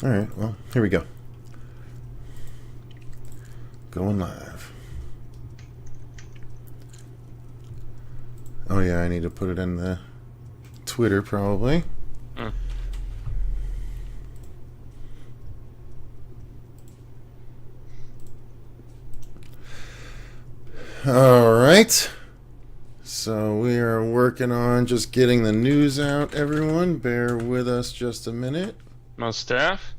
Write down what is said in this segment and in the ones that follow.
All right, well, here we go. Going live. Oh, yeah, I need to put it in the Twitter, probably. Mm. All right. So we are working on just getting the news out, everyone. Bear with us just a minute. Most staff?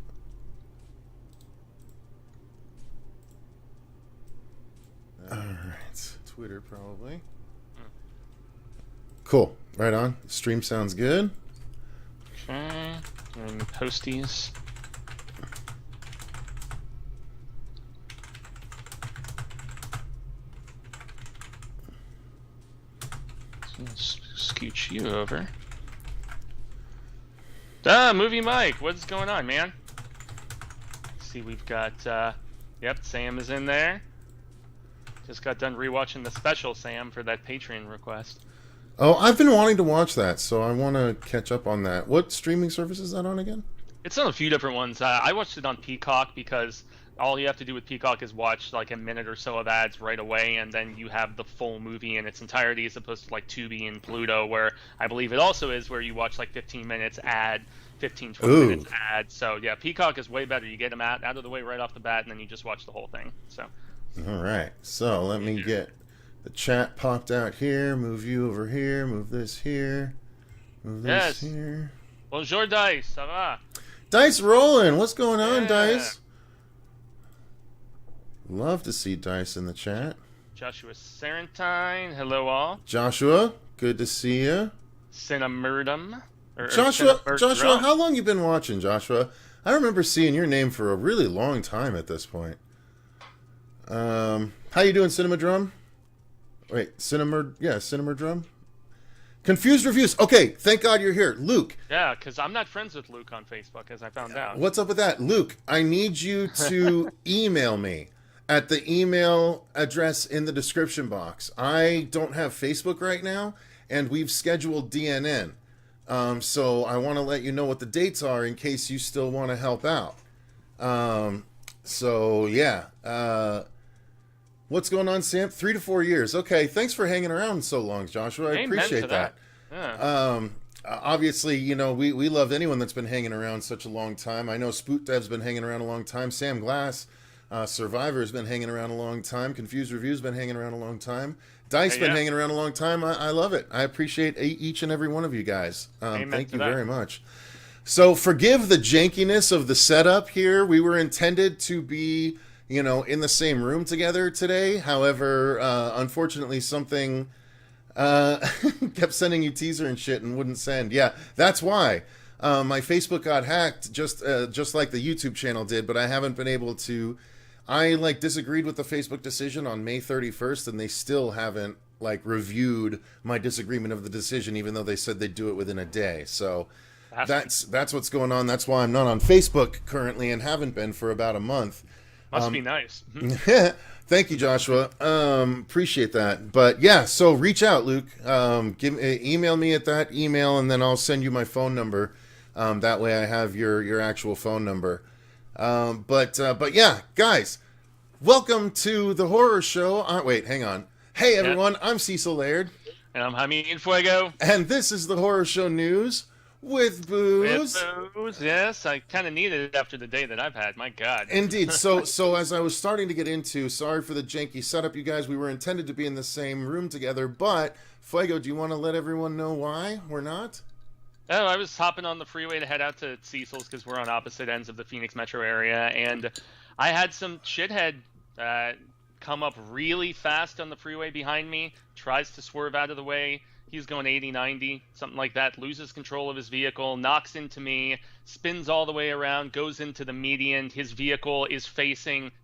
All right. Twitter, probably. Cool. Right on. Stream sounds good. Okay. And posties. So let's scooch you over. Movie Mike, what's going on, man? See, we've got, yep, Sam is in there. Just got done rewatching the special, Sam, for that Patreon request. Oh, I've been wanting to watch that, so I want to catch up on that. What streaming service is that on again? It's on a few different ones. I watched it on Peacock because all you have to do with Peacock is watch like a minute or so of ads right away, and then you have the full movie in its entirety, as opposed to like Tubi and Pluto, where I believe it also is, where you watch like 15 minutes ad, 15, 20 minutes ad. So yeah, Peacock is way better. You get them out of the way right off the bat, and then you just watch the whole thing. So. All right. So let me get the chat popped out here. Move you over here. Move this here. Move this here. Bonjour, Dice. Ça va? Dice rolling. What's going on, Yeah. Dice? Love to see Dice in the chat. Joshua Sarentine. Hello, all. Joshua, good to see you. Cinnamurdum. Joshua, how long you been watching, Joshua? I remember seeing your name for a really long time at this point. How you doing, Cinema Drum? Wait, Cinema Drum? Confused Reviews. Okay, thank God you're here. Luke. Yeah, because I'm not friends with Luke on Facebook, as I found out. What's up with that? Luke, I need you to email me at the email address in the description box. I don't have Facebook right now, and we've scheduled DNN. So I want to let you know what the dates are in case you still want to help out. So, yeah. What's going on, Sam? 3 to 4 years. Okay, thanks for hanging around so long, Joshua. I appreciate that. Yeah. Obviously, you know, we love anyone that's been hanging around such a long time. I know Spoot Dev's been hanging around a long time. Sam Glass, Survivor's been hanging around a long time. Confused Review's been hanging around a long time. Dice been hanging around a long time. I love it. I appreciate each and every one of you guys. Thank you very much. So forgive the jankiness of the setup here. We were intended to be, you know, in the same room together today. However, unfortunately, something kept sending you teaser and shit and wouldn't send. Yeah, that's why. My Facebook got hacked, just like the YouTube channel did, but I haven't been able to. I disagreed with the Facebook decision on May 31st, and they still haven't reviewed my disagreement of the decision, even though they said they'd do it within a day. So that's what's going on. That's why I'm not on Facebook currently and haven't been for about a month. Must be nice. Thank you, Joshua. Appreciate that. But yeah, so reach out, Luke. Email me at that email, and then I'll send you my phone number. That way I have your actual phone number. But yeah, guys, welcome to the horror show. Wait, hang on. Hey, everyone, I'm Cecil Laird. And I'm Jaime Fuego. And this is the Horror Show News with booze. With booze, yes. I kind of needed it after the day that I've had. My God. Indeed. So as I was starting to get into, sorry for the janky setup, you guys. We were intended to be in the same room together, but Fuego, do you want to let everyone know why we're not? Oh, I was hopping on the freeway to head out to Cecil's because we're on opposite ends of the Phoenix metro area, and I had some shithead come up really fast on the freeway behind me, tries to swerve out of the way. He's going 80, 90, something like that, loses control of his vehicle, knocks into me, spins all the way around, goes into the median. His vehicle is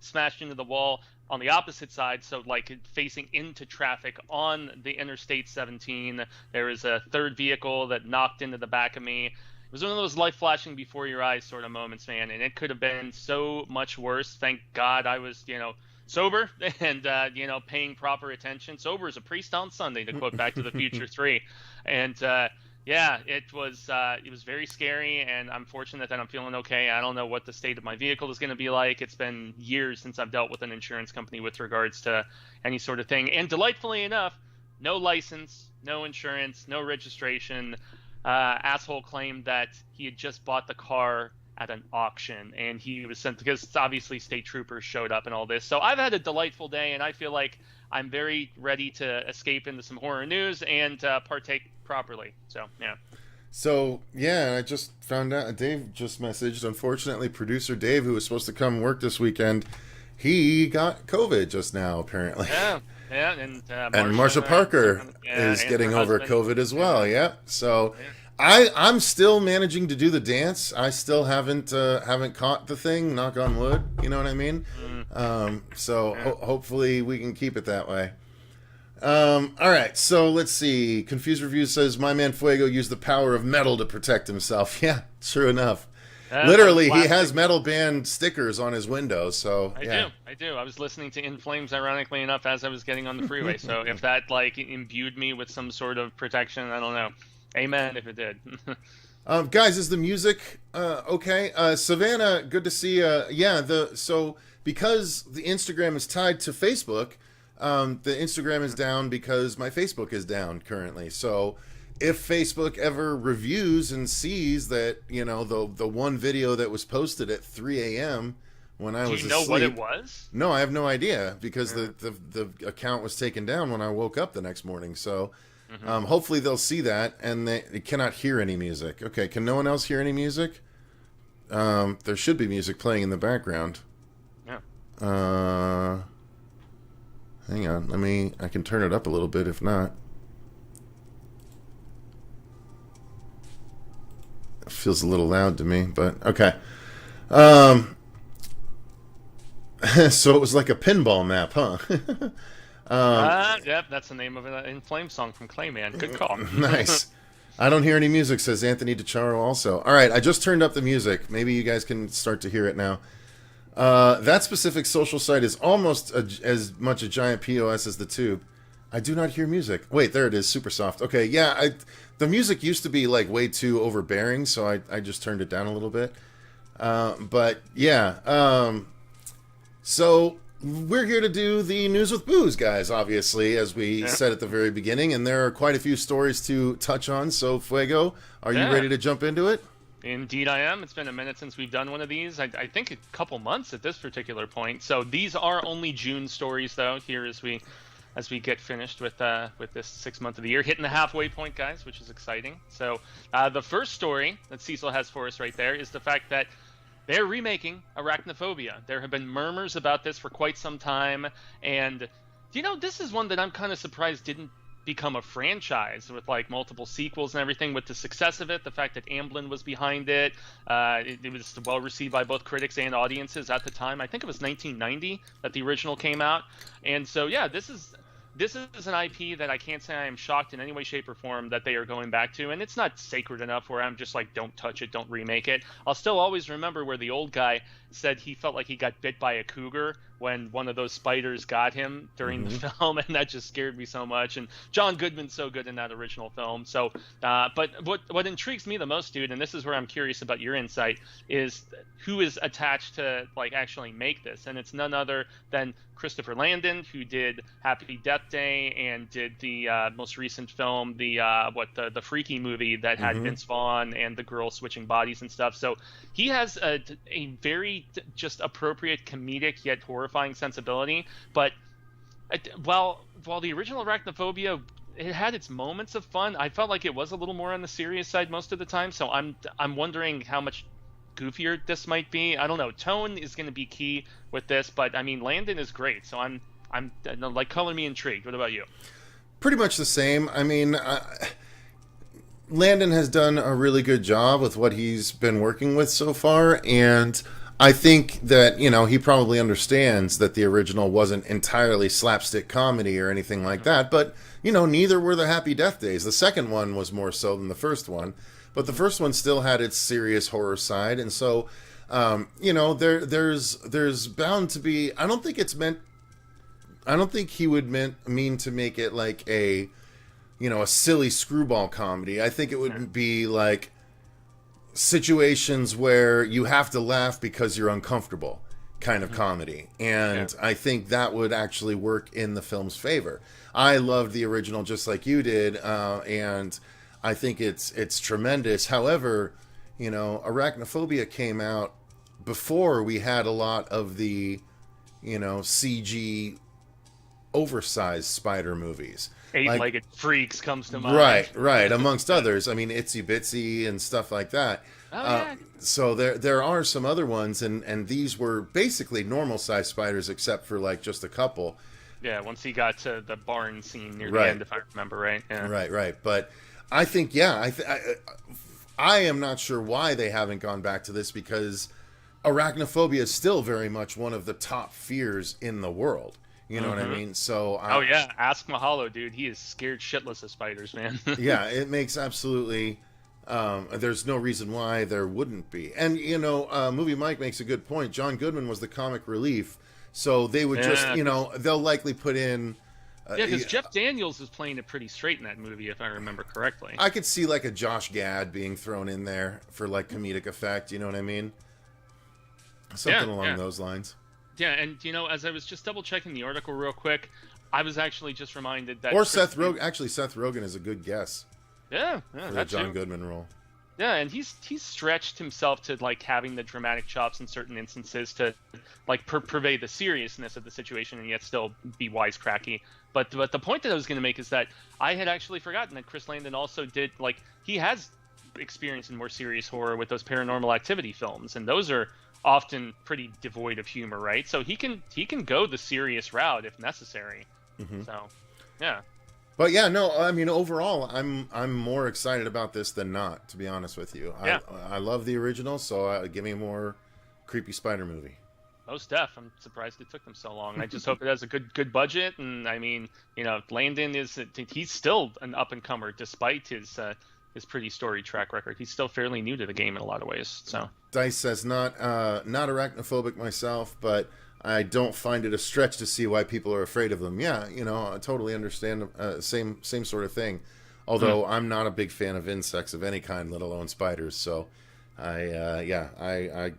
smashed into the wall on the opposite side, so facing into traffic on the Interstate 17. There is a third vehicle that knocked into the back of me. It was one of those life flashing before your eyes sort of moments, man, and it could have been so much worse. Thank God I was, sober and, paying proper attention. Sober as a priest on Sunday, to quote Back to the Future 3. And Yeah, it was very scary, and I'm fortunate that I'm feeling okay. I don't know what the state of my vehicle is going to be like. It's been years since I've dealt with an insurance company with regards to any sort of thing. And delightfully enough, no license, no insurance, no registration. Asshole claimed that he had just bought the car at an auction, and he was sent because obviously state troopers showed up and all this. So I've had a delightful day, and I feel like I'm very ready to escape into some horror news and partake properly. So, yeah. So, yeah, I just found out. Dave just messaged. Unfortunately, producer Dave, who was supposed to come work this weekend, he got COVID just now, apparently. Yeah, yeah. And Marsha Parker is getting over COVID as well. Yeah. So, I'm still managing to do the dance. I still haven't caught the thing. Knock on wood. You know what I mean? Hopefully we can keep it that way. All right, so let's see. Confused Reviews says, my man Fuego used the power of metal to protect himself. Yeah, true enough. Literally, he has metal band stickers on his window, so I do. I was listening to In Flames, ironically enough, as I was getting on the freeway, so if that, like, imbued me with some sort of protection, I don't know. Amen if it did. Guys, is the music okay? Savannah, good to see you. So because the Instagram is tied to Facebook, the Instagram is down because my Facebook is down currently. So if Facebook ever reviews and sees that, you know, the one video that was posted at 3 a.m. when I was asleep. Do you know what it was? No, I have no idea because the account was taken down when I woke up the next morning. So hopefully they'll see that and they cannot hear any music. Okay, can no one else hear any music? There should be music playing in the background. Yeah. Hang on, I can turn it up a little bit if not. It feels a little loud to me, but okay. So it was like a pinball map, huh? Yep, that's the name of an In Flames song from Clayman. Good call. Nice. I don't hear any music, says Anthony DeCharo also. All right, I just turned up the music. Maybe you guys can start to hear it now. That specific social site is almost as much a giant POS as the tube. I do not hear music. Wait, there it is, super soft. Okay, yeah, the music used to be like way too overbearing, so I just turned it down a little bit. But yeah, so we're here to do the news with booze, guys, obviously, as we said at the very beginning, and there are quite a few stories to touch on. So, Fuego, are you ready to jump into it? Indeed I am. It's been a minute since we've done one of these. I think a couple months at this particular point. So these are only June stories, though, here as we get finished with this 6th month of the year. Hitting the halfway point, guys, which is exciting. So the first story that Cecil has for us right there is the fact that they're remaking Arachnophobia. There have been murmurs about this for quite some time. And, you know, this is one that I'm kind of surprised didn't become a franchise with like multiple sequels and everything. With the success of it, the fact that Amblin was behind it, it was well received by both critics and audiences at the time. I think it was 1990 that the original came out, and so yeah, this is an IP that I can't say I am shocked in any way, shape, or form that they are going back to, and it's not sacred enough where I'm just like, don't touch it, don't remake it. I'll still always remember where the old guy said he felt like he got bit by a cougar when one of those spiders got him during the film, and that just scared me so much. And John Goodman's so good in that original film. So, but what intrigues me the most, dude, and this is where I'm curious about your insight, is who is attached to like actually make this, and it's none other than Christopher Landon, who did Happy Death Day and did the most recent film, the Freaky movie that had Vince Vaughn and the girl switching bodies and stuff. So he has a very just appropriate comedic yet horrifying sensibility. But while the original Arachnophobia, it had its moments of fun, I felt like it was a little more on the serious side most of the time. So I'm wondering how much goofier this might be. I don't know. Tone is going to be key with this, but I mean, Landon is great. So I'm like, color me intrigued. What about you? Pretty much the same. I mean, Landon has done a really good job with what he's been working with so far, and I think that, you know, he probably understands that the original wasn't entirely slapstick comedy or anything like that, but, you know, neither were the Happy Death Days. The second one was more so than the first one, but the first one still had its serious horror side, and so, you know, there's bound to be, I don't think he would mean to make it like a a silly screwball comedy. I think it would be like situations where you have to laugh because you're uncomfortable kind of comedy. And I think that would actually work in the film's favor. I loved the original just like you did, and I think it's tremendous. However, Arachnophobia came out before we had a lot of the, CG oversized spider movies. Eight-legged freaks comes to mind. Right. Amongst others. I mean, Itsy Bitsy and stuff like that. Oh, yeah. So there are some other ones, and these were basically normal-sized spiders except for, like, just a couple. Yeah, once he got to the barn scene near the end, if I remember right. Yeah. Right. But I think, I am not sure why they haven't gone back to this, because arachnophobia is still very much one of the top fears in the world. You know what I mean? So ask Mahalo, dude. He is scared shitless of spiders, man. Yeah, it makes absolutely... there's no reason why there wouldn't be. And, Movie Mike makes a good point. John Goodman was the comic relief. So they would they'll likely put in... because Jeff Daniels is playing it pretty straight in that movie, if I remember correctly. I could see, like, a Josh Gad being thrown in there for, like, comedic effect. You know what I mean? Something along those lines. Yeah, and, as I was just double-checking the article real quick, I was actually just reminded that... Or Seth Rogen. Actually, Seth Rogen is a good guess. Yeah, for the John Goodman role. Yeah, and he's stretched himself to, like, having the dramatic chops in certain instances to, like, pervade the seriousness of the situation and yet still be wisecracky. But the point that I was going to make is that I had actually forgotten that Chris Landon also did, like, he has experience in more serious horror with those Paranormal Activity films, and those are often pretty devoid of humor, right? So he can go the serious route if necessary. So, yeah. But yeah, no, I mean, overall, I'm more excited about this than not, to be honest with you. Yeah. I love the original, so give me a more creepy spider movie. Most def. I'm surprised it took them so long. I just hope it has a good budget, and I mean, Landon he's still an up and comer despite his pretty storied track record. He's still fairly new to the game in a lot of ways. So Dice says not arachnophobic myself, but I don't find it a stretch to see why people are afraid of them. Yeah, I totally understand. Same sort of thing. Although I'm not a big fan of insects of any kind, let alone spiders. So I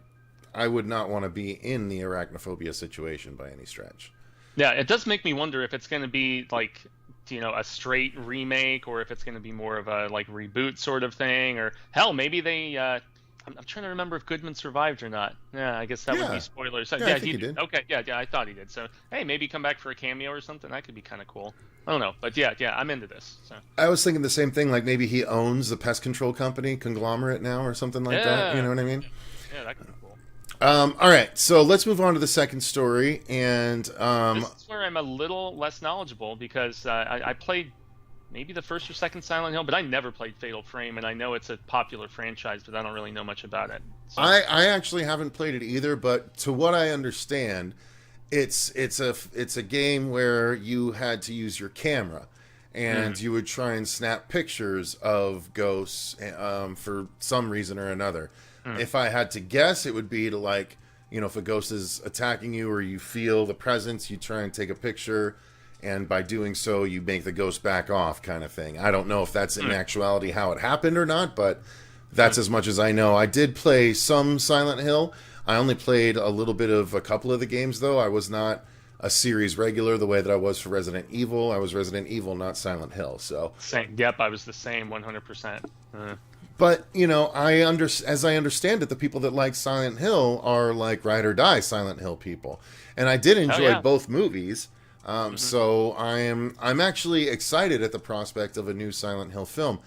would not want to be in the arachnophobia situation by any stretch. Yeah, it does make me wonder if it's going to be like, a straight remake, or if it's going to be more of a like reboot sort of thing, or hell, maybe they. I'm trying to remember if Goodman survived or not. Yeah, I guess that would be spoilers. Yeah, I think he did. Okay, yeah, I thought he did. So hey, maybe come back for a cameo or something. That could be kind of cool. I don't know, but yeah, I'm into this. So I was thinking the same thing. Like maybe he owns the pest control company conglomerate now, or something like that. You know what I mean? Yeah, that could be cool. All right, so let's move on to the second story, and this is where I'm a little less knowledgeable, because I played maybe the first or second Silent Hill, but I never played Fatal Frame, and I know it's a popular franchise, but I don't really know much about it. So. I actually haven't played it either, but to what I understand, it's a game where you had to use your camera, and you would try and snap pictures of ghosts for some reason or another. If I had to guess, it would be to, like, if a ghost is attacking you or you feel the presence, you try and take a picture, and by doing so, you make the ghost back off, kind of thing. I don't know if that's in actuality how it happened or not, but that's as much as I know. I did play some Silent Hill. I only played a little bit of a couple of the games, though. I was not a series regular the way that I was for Resident Evil. I was Resident Evil, not Silent Hill. So same. Yep, I was the same, 100%. But, as I understand it, the people that like Silent Hill are like ride or die Silent Hill people. And I did enjoy both movies. So I'm actually excited at the prospect of a new Silent Hill film.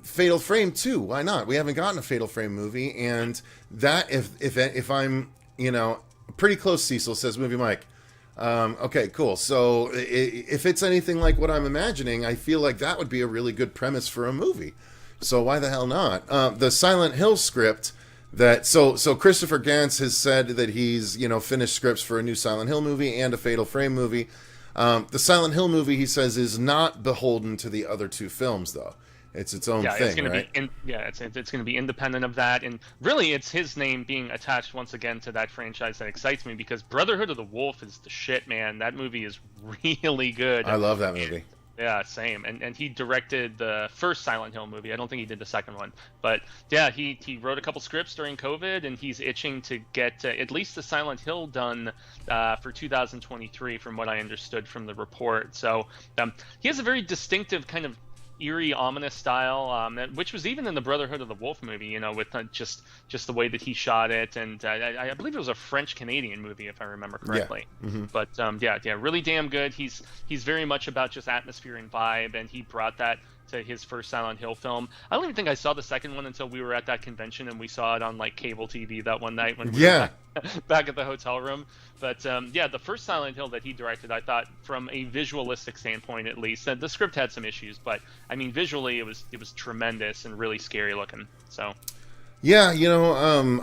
Fatal Frame 2, why not? We haven't gotten a Fatal Frame movie, and that if I'm, pretty close, Cecil says Movie Mike. Okay, cool. So if it's anything like what I'm imagining, I feel like that would be a really good premise for a movie. So why the hell not? The Silent Hill script so Kristopher Gans has said that he's, finished scripts for a new Silent Hill movie and a Fatal Frame movie. The Silent Hill movie, he says, is not beholden to the other two films, though. It's its own thing, it's gonna right? It's going to be independent of that, and really, it's his name being attached once again to that franchise that excites me, because Brotherhood of the Wolf is the shit, man. That movie is really good. I love that movie. Yeah, same. And he directed the first Silent Hill movie. I don't think he did the second one. But yeah, he wrote a couple scripts during COVID, and he's itching to get at least the Silent Hill done for 2023, from what I understood from the report. So he has a very distinctive kind of eerie, ominous style, which was even in the Brotherhood of the Wolf movie, you know, with just the way that he shot it. And I believe it was a French-Canadian movie, if I remember correctly. Yeah. Mm-hmm. But yeah, really damn good. He's very much about just atmosphere and vibe, and he brought that to his first Silent Hill film. I don't even think I saw the second one until we were at that convention, and we saw it on like cable TV that one night when we were back at the hotel room. But yeah, the first Silent Hill that he directed, I thought, from a visualistic standpoint at least, the script had some issues, but I mean visually it was tremendous and really scary looking. So yeah, you know, I'm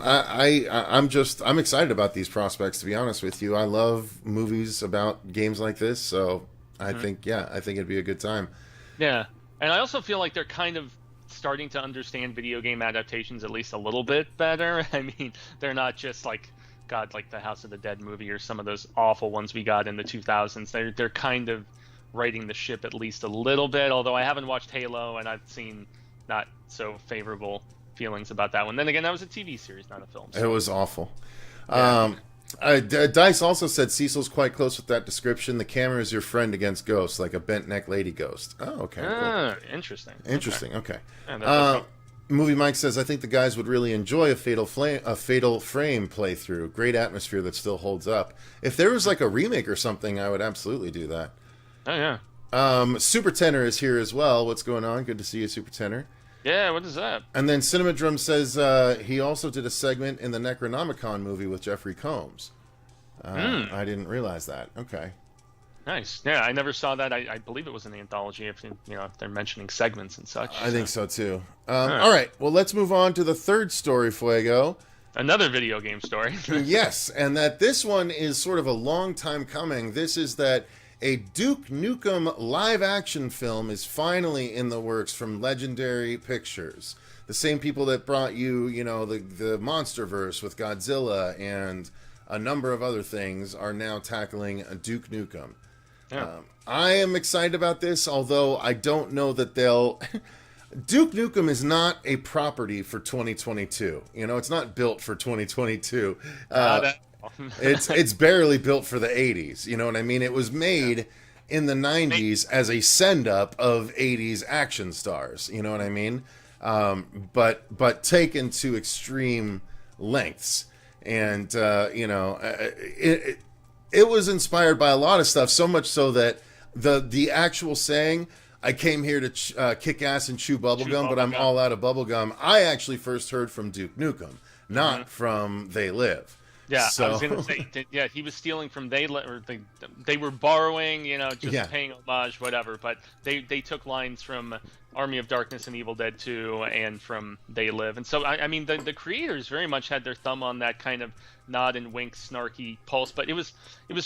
excited about these prospects, to be honest with you. I love movies about games like this, so I think it'd be a good time. Yeah. And I also feel like they're kind of starting to understand video game adaptations at least a little bit better. I mean, they're not just like the House of the Dead movie or some of those awful ones we got in the 2000s. They're kind of righting the ship at least a little bit, although I haven't watched Halo, and I've seen not so favorable feelings about that one. Then again, that was a TV series, not a film. So. It was awful. Yeah. Dice also said Cecil's quite close with that description. The camera is your friend against ghosts, like a bent neck lady ghost. Oh, okay. Cool. Interesting. Okay. Yeah, Movie Mike says, I think the guys would really enjoy a Fatal Frame playthrough. Great atmosphere that still holds up. If there was like a remake or something, I would absolutely do that. Oh, yeah. Super Tenor is here as well. What's going on? Good to see you, Super Tenor. Yeah, what is that? And then Cinema Drum says he also did a segment in the Necronomicon movie with Jeffrey Combs. I didn't realize that. Okay. Nice. Yeah, I never saw that. I believe it was in the anthology. If they're mentioning segments and such. I think so too. All right. Well, let's move on to the third story, Fuego. Another video game story. Yes, and that this one is sort of a long time coming. This is that a Duke Nukem live-action film is finally in the works from Legendary Pictures. The same people that brought you, the Monsterverse with Godzilla and a number of other things are now tackling Duke Nukem. Yeah. I am excited about this, although I don't know that they'll... Duke Nukem is not a property for 2022. It's not built for 2022. It's barely built for the 80s. You know what I mean? It was made in the 90s as a send-up of 80s action stars. You know what I mean? But taken to extreme lengths. And, it was inspired by a lot of stuff, so much so that the actual saying, I came here to kick ass and chew bubblegum, but I'm all out of bubblegum, I actually first heard from Duke Nukem, not from They Live. Yeah, so... I was going to say, yeah, he was stealing from they were borrowing, just paying homage, whatever. But they took lines from Army of Darkness and Evil Dead 2 and from They Live. And so, I mean, the creators very much had their thumb on that kind of nod and wink, snarky pulse. But it was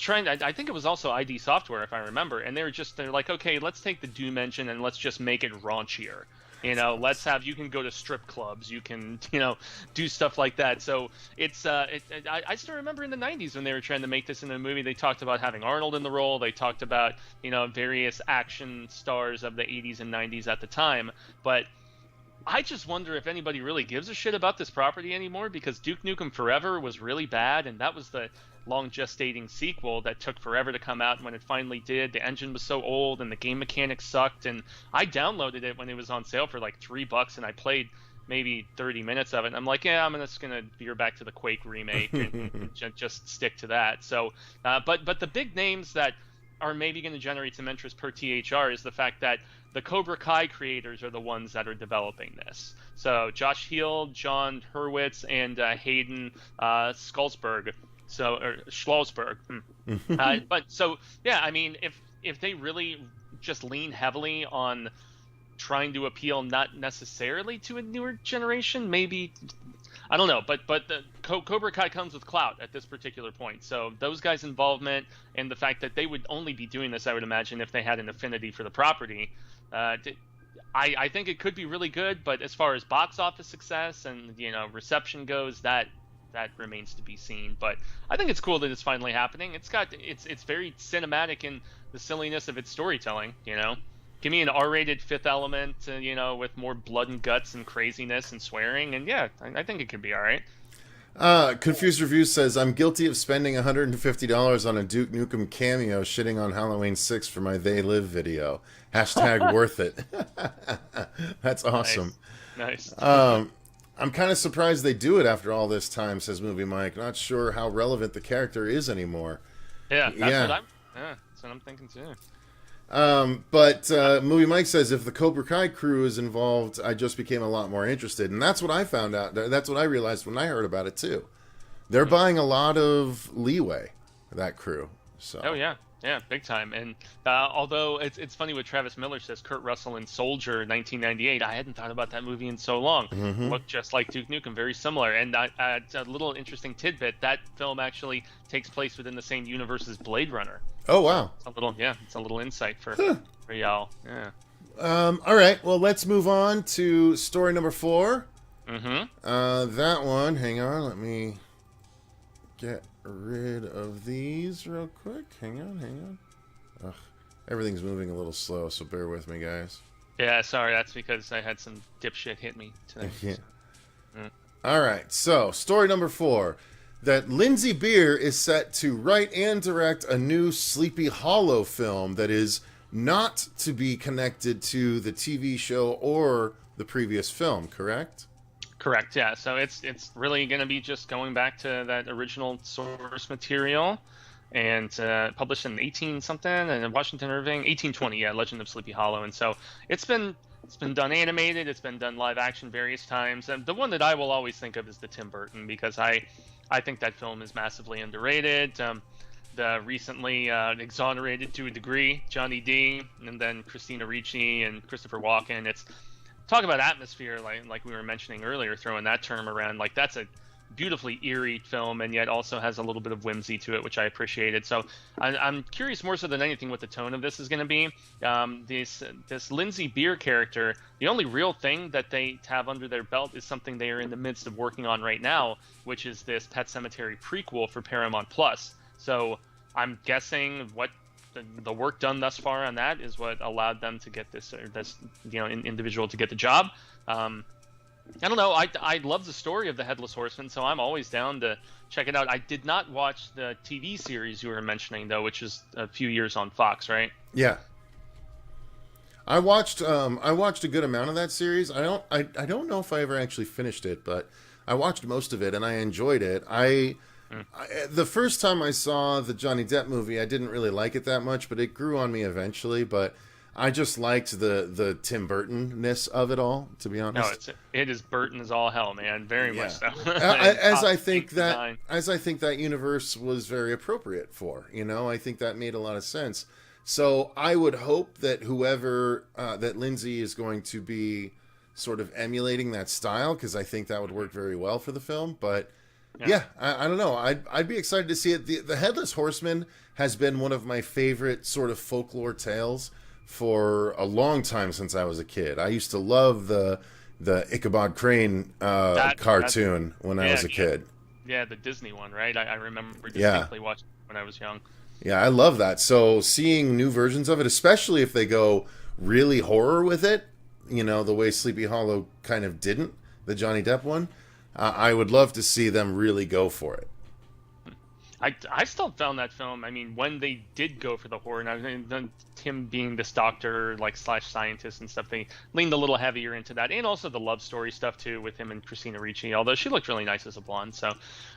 trying, I think it was also ID Software, if I remember. And they're like, okay, let's take the Doom engine and let's just make it raunchier. You can go to strip clubs, you can, do stuff like that. So I still remember in the 90s when they were trying to make this into a movie, they talked about having Arnold in the role. They talked about, various action stars of the 80s and 90s at the time. But I just wonder if anybody really gives a shit about this property anymore, because Duke Nukem Forever was really bad, and that was the long gestating sequel that took forever to come out. And when it finally did, the engine was so old and the game mechanics sucked, and I downloaded it when it was on sale for like $3, and I played maybe 30 minutes of it, and I'm like, yeah, I'm just gonna veer back to the Quake remake and just stick to that. So but the big names that are maybe going to generate some interest per THR is the fact that the Cobra Kai creators are the ones that are developing this. So Josh Heald, John Hurwitz, and Hayden Schlossberg. But so, yeah, I mean, if they really just lean heavily on trying to appeal not necessarily to a newer generation, maybe, I don't know, but the Cobra Kai comes with clout at this particular point. So those guys' involvement and the fact that they would only be doing this, I would imagine, if they had an affinity for the property, I think it could be really good. But as far as box office success and reception goes, that remains to be seen. But I think it's cool that it's finally happening. It's very cinematic in the silliness of its storytelling. Give me an R-rated Fifth Element, with more blood and guts and craziness and swearing, and yeah, I think it could be all right. Confused Reviews says, I'm guilty of spending $150 on a Duke Nukem cameo shitting on Halloween 6 for my They Live video. Hashtag worth it. That's awesome. Nice. I'm kind of surprised they do it after all this time, says Movie Mike. Not sure how relevant the character is anymore. Yeah, that's what I'm thinking too. But Movie Mike says, if the Cobra Kai crew is involved, I just became a lot more interested. And that's what I found out. That's what I realized when I heard about it, too. They're buying a lot of leeway, that crew. So. Oh, yeah. Yeah, big time. And although it's funny what Travis Miller says, Kurt Russell in Soldier 1998, I hadn't thought about that movie in so long. Mm-hmm. Looked just like Duke Nukem, very similar. And a little interesting tidbit, that film actually takes place within the same universe as Blade Runner. Oh, wow. It's a little insight for y'all. Yeah. All right, well, let's move on to story number 4. Mm-hmm. That one, hang on, let me get rid of these real quick. Hang on. Ugh, everything's moving a little slow, so bear with me, guys. Yeah, sorry, that's because I had some dipshit hit me today. Yeah. All right, so story number 4. That Lindsay Beer is set to write and direct a new Sleepy Hollow film that is not to be connected to the TV show or the previous film, correct? Correct, yeah. So it's really going to be just going back to that original source material, and published in 18-something, and Washington Irving, 1820, yeah, Legend of Sleepy Hollow. And so it's been done animated, it's been done live action various times, and the one that I will always think of is the Tim Burton, because I think that film is massively underrated. The recently exonerated to a degree Johnny D, and then Christina Ricci and Kristopher Walken. It's talk about atmosphere, like we were mentioning earlier, throwing that term around. Like, that's a beautifully eerie film, and yet also has a little bit of whimsy to it, which I appreciated. So I'm curious more so than anything what the tone of this is going to be. This Lindsay Beer character, the only real thing that they have under their belt is something they are in the midst of working on right now, which is this Pet Sematary prequel for Paramount Plus. So I'm guessing what the work done thus far on that is what allowed them to get this individual to get the job. I don't know. I love the story of the Headless Horseman, so I'm always down to check it out. I did not watch the TV series you were mentioning, though, which is a few years on Fox, right? Yeah. I watched a good amount of that series. I don't know if I ever actually finished it, but I watched most of it and I enjoyed it. The first time I saw the Johnny Depp movie, I didn't really like it that much, but it grew on me eventually. But I just liked the Tim Burton-ness of it all, to be honest. No, it is Burton as all hell, man. Very much so. as I think that universe was very appropriate for. I think that made a lot of sense. So I would hope that whoever that Lindsay is going to be sort of emulating that style, because I think that would work very well for the film. But yeah, I don't know. I'd be excited to see it. The Headless Horseman has been one of my favorite sort of folklore tales for a long time since I was a kid. I used to love the Ichabod Crane cartoon when I was a kid. Yeah, the Disney one, right? I remember distinctly watching it when I was young. Yeah, I love that. So seeing new versions of it, especially if they go really horror with it, the way Sleepy Hollow kind of didn't, the Johnny Depp one, I would love to see them really go for it. I still found that film, I mean, when they did go for the horror, and him being this doctor, / scientist and stuff, they leaned a little heavier into that, and also the love story stuff too with him and Christina Ricci, although she looked really nice as a blonde, so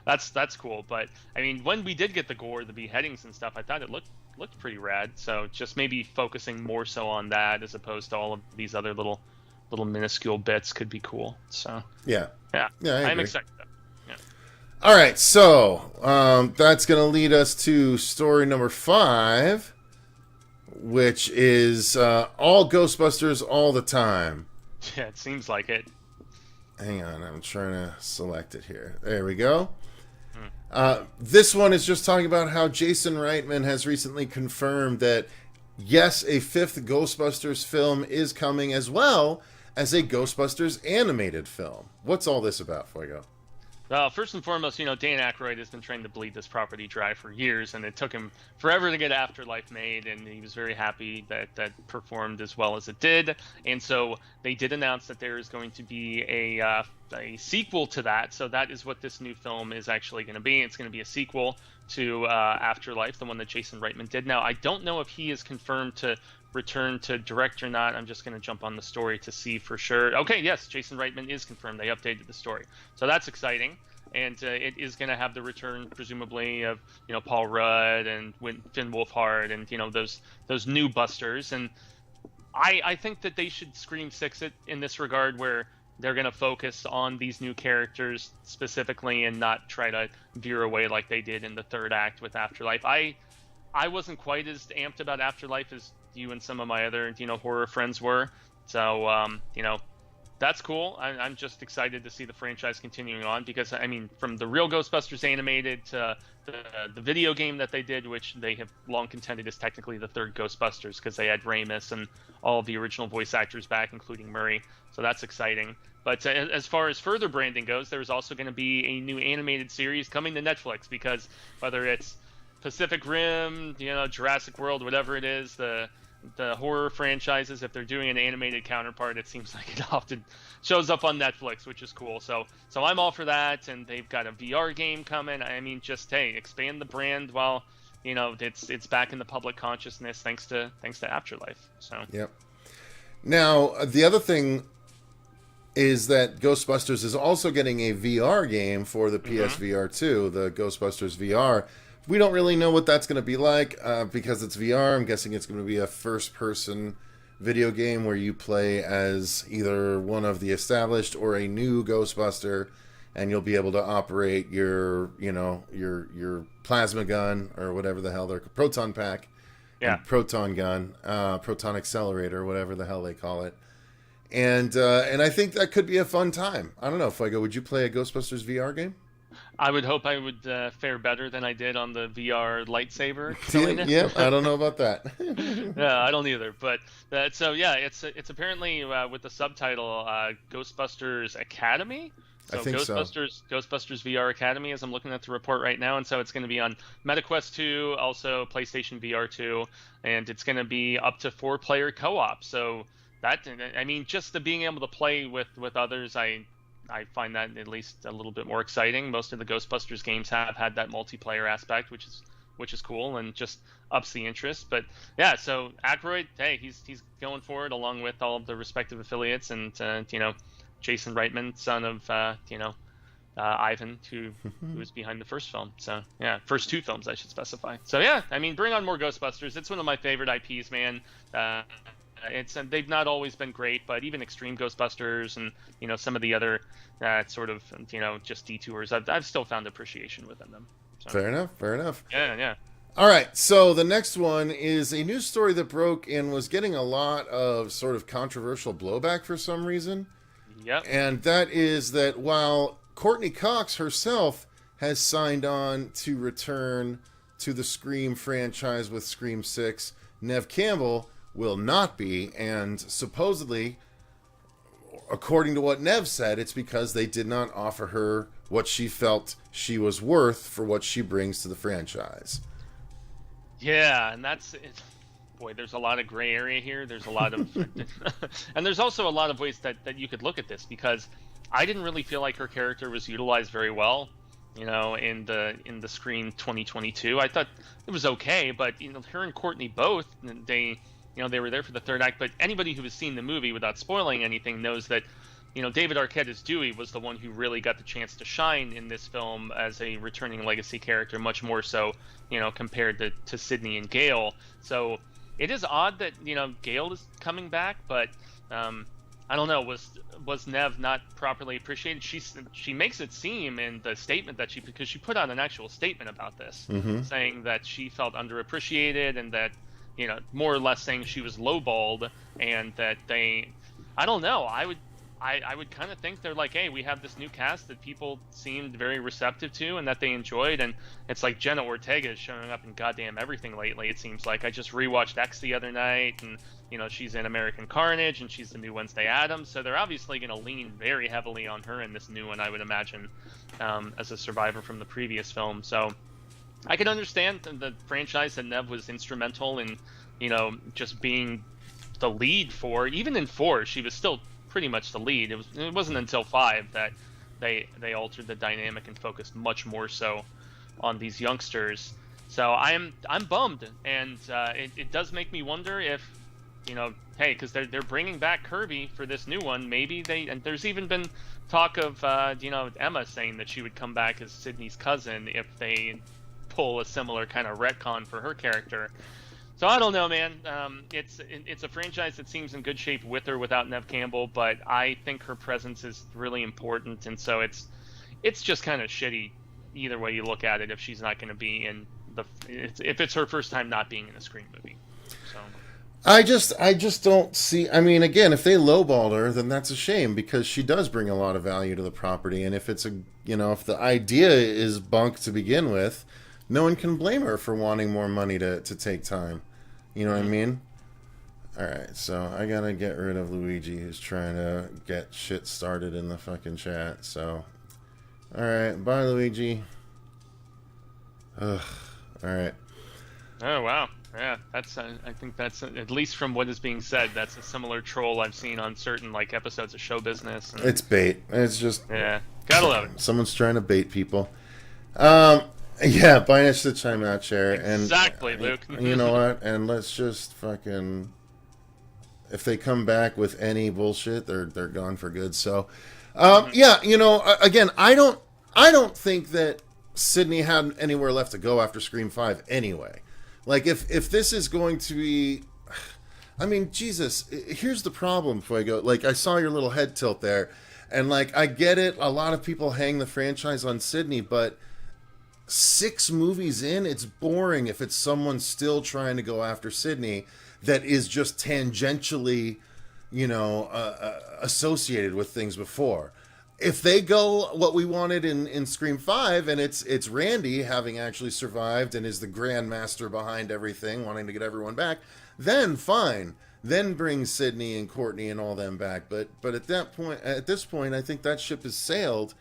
that's cool. But I mean, when we did get the gore, the beheadings and stuff, I thought it looked pretty rad. So just maybe focusing more so on that as opposed to all of these other little minuscule bits could be cool. So yeah, I'm excited. All right, so that's going to lead us to story number 5, which is all Ghostbusters all the time. Yeah, it seems like it. Hang on, I'm trying to select it here. There we go. This one is just talking about how Jason Reitman has recently confirmed that, yes, a 5th Ghostbusters film is coming, as well as a Ghostbusters animated film. What's all this about, Fuego? First and foremost, Dan Aykroyd has been trying to bleed this property dry for years, and it took him forever to get Afterlife made, and he was very happy that that performed as well as it did. And so they did announce that there is going to be a sequel to that. So that is what this new film is actually going to be. It's going to be a sequel to Afterlife, the one that Jason Reitman did. Now, I don't know if he is confirmed to return to direct or not. I'm just going to jump on the story to see for sure. Okay, yes, Jason Reitman is confirmed. They updated the story, so that's exciting. And it is going to have the return, presumably, of Paul Rudd and Finn Wolfhard and those new Busters. And I think that they should Scream 6 it in this regard, where they're going to focus on these new characters specifically and not try to veer away like they did in the third act with Afterlife. I wasn't quite as amped about Afterlife as you and some of my other horror friends were, so that's cool. I'm just excited to see the franchise continuing on, because I mean, from the real Ghostbusters animated to the video game that they did, which they have long contended is technically the third Ghostbusters, because they had Ramis and all of the original voice actors back, including Murray, so that's exciting. But as far as further branding goes, there's also going to be a new animated series coming to Netflix, because whether it's Pacific Rim, Jurassic World, whatever it is, the horror franchises, if they're doing an animated counterpart, it seems like it often shows up on Netflix, which is cool. So I'm all for that, and they've got a VR game coming. I mean, just expand the brand while it's back in the public consciousness thanks to Afterlife. So yep. Now the other thing is that Ghostbusters is also getting a VR game for the PSVR 2, the Ghostbusters VR. We don't really know what that's going to be like because it's VR. I'm guessing it's going to be a first-person video game where you play as either one of the established or a new Ghostbuster, and you'll be able to operate your plasma gun or whatever the hell they're proton pack, proton gun, proton accelerator, whatever the hell they call it, and I think that could be a fun time. I don't know, Fuego, would you play a Ghostbusters VR game? I would hope I would fare better than I did on the VR lightsaber. Yeah, I don't know about that. Yeah, I don't either. But it's apparently with the subtitle Ghostbusters Academy. So I think Ghostbusters VR Academy, as I'm looking at the report right now, and so it's going to be on MetaQuest 2, also PlayStation VR 2, and it's going to be up to 4-player co-op. So that, I mean, just the being able to play with others, I find that at least a little bit more exciting. Most of the Ghostbusters games have had that multiplayer aspect, which is cool and just ups the interest. But yeah, so Aykroyd, he's going for it along with all of the respective affiliates, and Jason Reitman, son of Ivan, who was behind the first film. So yeah, first 2 films I should specify. So yeah, I mean, bring on more Ghostbusters. It's one of my favorite IPs, man. They've not always been great, but even Extreme Ghostbusters and some of the other sort of just detours, I've still found appreciation within them. So. Fair enough. Yeah. All right, so the next one is a news story that broke and was getting a lot of sort of controversial blowback for some reason. Yep. And that is that while Courtney Cox herself has signed on to return to the Scream franchise with Scream 6, Neve Campbell will not be, and supposedly, according to what Neve said, it's because they did not offer her what she felt she was worth for what she brings to the franchise. Yeah, and that's it. Boy, there's a lot of gray area here. There's a lot of and there's also a lot of ways that you could look at this, because I didn't really feel like her character was utilized very well in the Scream 2022. I thought it was okay, but her and Courtney both, they were there for the third act, but anybody who has seen the movie without spoiling anything knows that, David Arquette as Dewey was the one who really got the chance to shine in this film as a returning legacy character, much more so, compared to Sidney and Gale. So it is odd that, Gale is coming back, but I don't know, was Neve not properly appreciated? She makes it seem in the statement because she put out an actual statement about this, saying that she felt underappreciated and that, more or less saying she was lowballed, and that I don't know, I would kind of think they're like, hey, we have this new cast that people seemed very receptive to and that they enjoyed, and it's like Jenna Ortega is showing up in goddamn everything lately. It seems like I just rewatched X the other night, and she's in American Carnage, and she's the new Wednesday Addams, so they're obviously going to lean very heavily on her in this new one, I would imagine, as a survivor from the previous film. So I can understand the franchise that Nev was instrumental in, just being the lead for. Even in 4, she was still pretty much the lead. It wasn't until 5 that they altered the dynamic and focused much more so on these youngsters. So I'm bummed, and it does make me wonder if, hey, because they're bringing back Kirby for this new one. Maybe and there's even been talk of Emma saying that she would come back as Sydney's cousin if they pull a similar kind of retcon for her character. So I don't know, man. It's a franchise that seems in good shape with or without Neve Campbell, but I think her presence is really important, and so it's just kind of shitty either way you look at it if she's not going to be in if it's her first time not being in a Scream movie. So I just don't see. I mean, again, if they lowballed her, then that's a shame because she does bring a lot of value to the property, and if it's if the idea is bunk to begin with, no one can blame her for wanting more money to take time. You know what I mean? Alright, so I gotta get rid of Luigi, who's trying to get shit started in the fucking chat, so... Alright, bye Luigi. Ugh, alright. Oh, wow. Yeah, that's I think that's, at least from what is being said, that's a similar troll I've seen on certain, episodes of Show Business. And, it's bait. It's just... Yeah, gotta love it. Someone's trying to bait people. Yeah, Binish the chime out chair. Exactly, and, Luke. You know what? And let's just fucking... If they come back with any bullshit, they're gone for good. So, yeah, again, I don't think that Sydney had anywhere left to go after Scream 5 anyway. If this is going to be... I mean, Jesus, here's the problem, Fuego. I saw your little head tilt there. And, I get it. A lot of people hang the franchise on Sydney, but... 6 movies in, it's boring if it's someone still trying to go after Sydney that is just tangentially, associated with things before. If they go what we wanted in Scream 5 and it's Randy having actually survived and is the grandmaster behind everything, wanting to get everyone back, then fine. Then bring Sydney and Courtney and all them back. But at this point, I think that ship has sailed.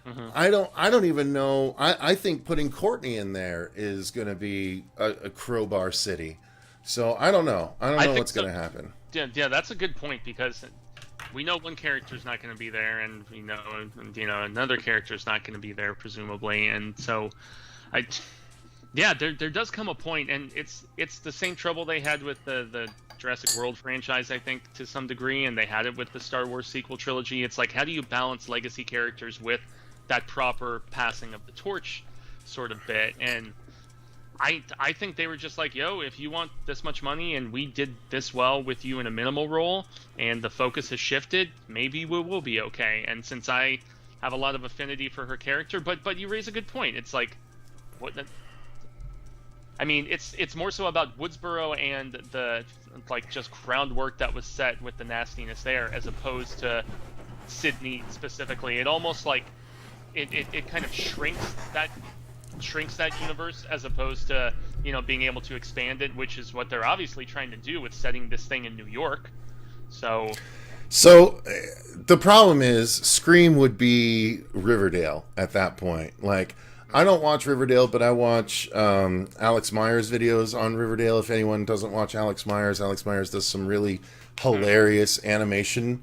Mm-hmm. I don't even know. I think putting Courtney in there is going to be a crowbar city. So I don't know. I don't know what's going to happen. Yeah, that's a good point because we know one character's not going to be there, and another character's not going to be there presumably, and so there does come a point, and it's the same trouble they had with the Jurassic World franchise, I think, to some degree, and they had it with the Star Wars sequel trilogy. It's how do you balance legacy characters with that proper passing of the torch sort of bit? And I think they were just yo, if you want this much money and we did this well with you in a minimal role and the focus has shifted, maybe we will be okay. And since I have a lot of affinity for her character, but you raise a good point. It's what the... I mean, it's more so about Woodsboro and the just groundwork that was set with the nastiness there, as opposed to Sydney specifically. It almost it kind of shrinks that universe as opposed to being able to expand it, which is what they're obviously trying to do with setting this thing in New York. So the problem is Scream would be Riverdale at that point. I don't watch Riverdale, but I watch Alex Myers videos on Riverdale. If anyone doesn't watch Alex Myers does some really hilarious animation,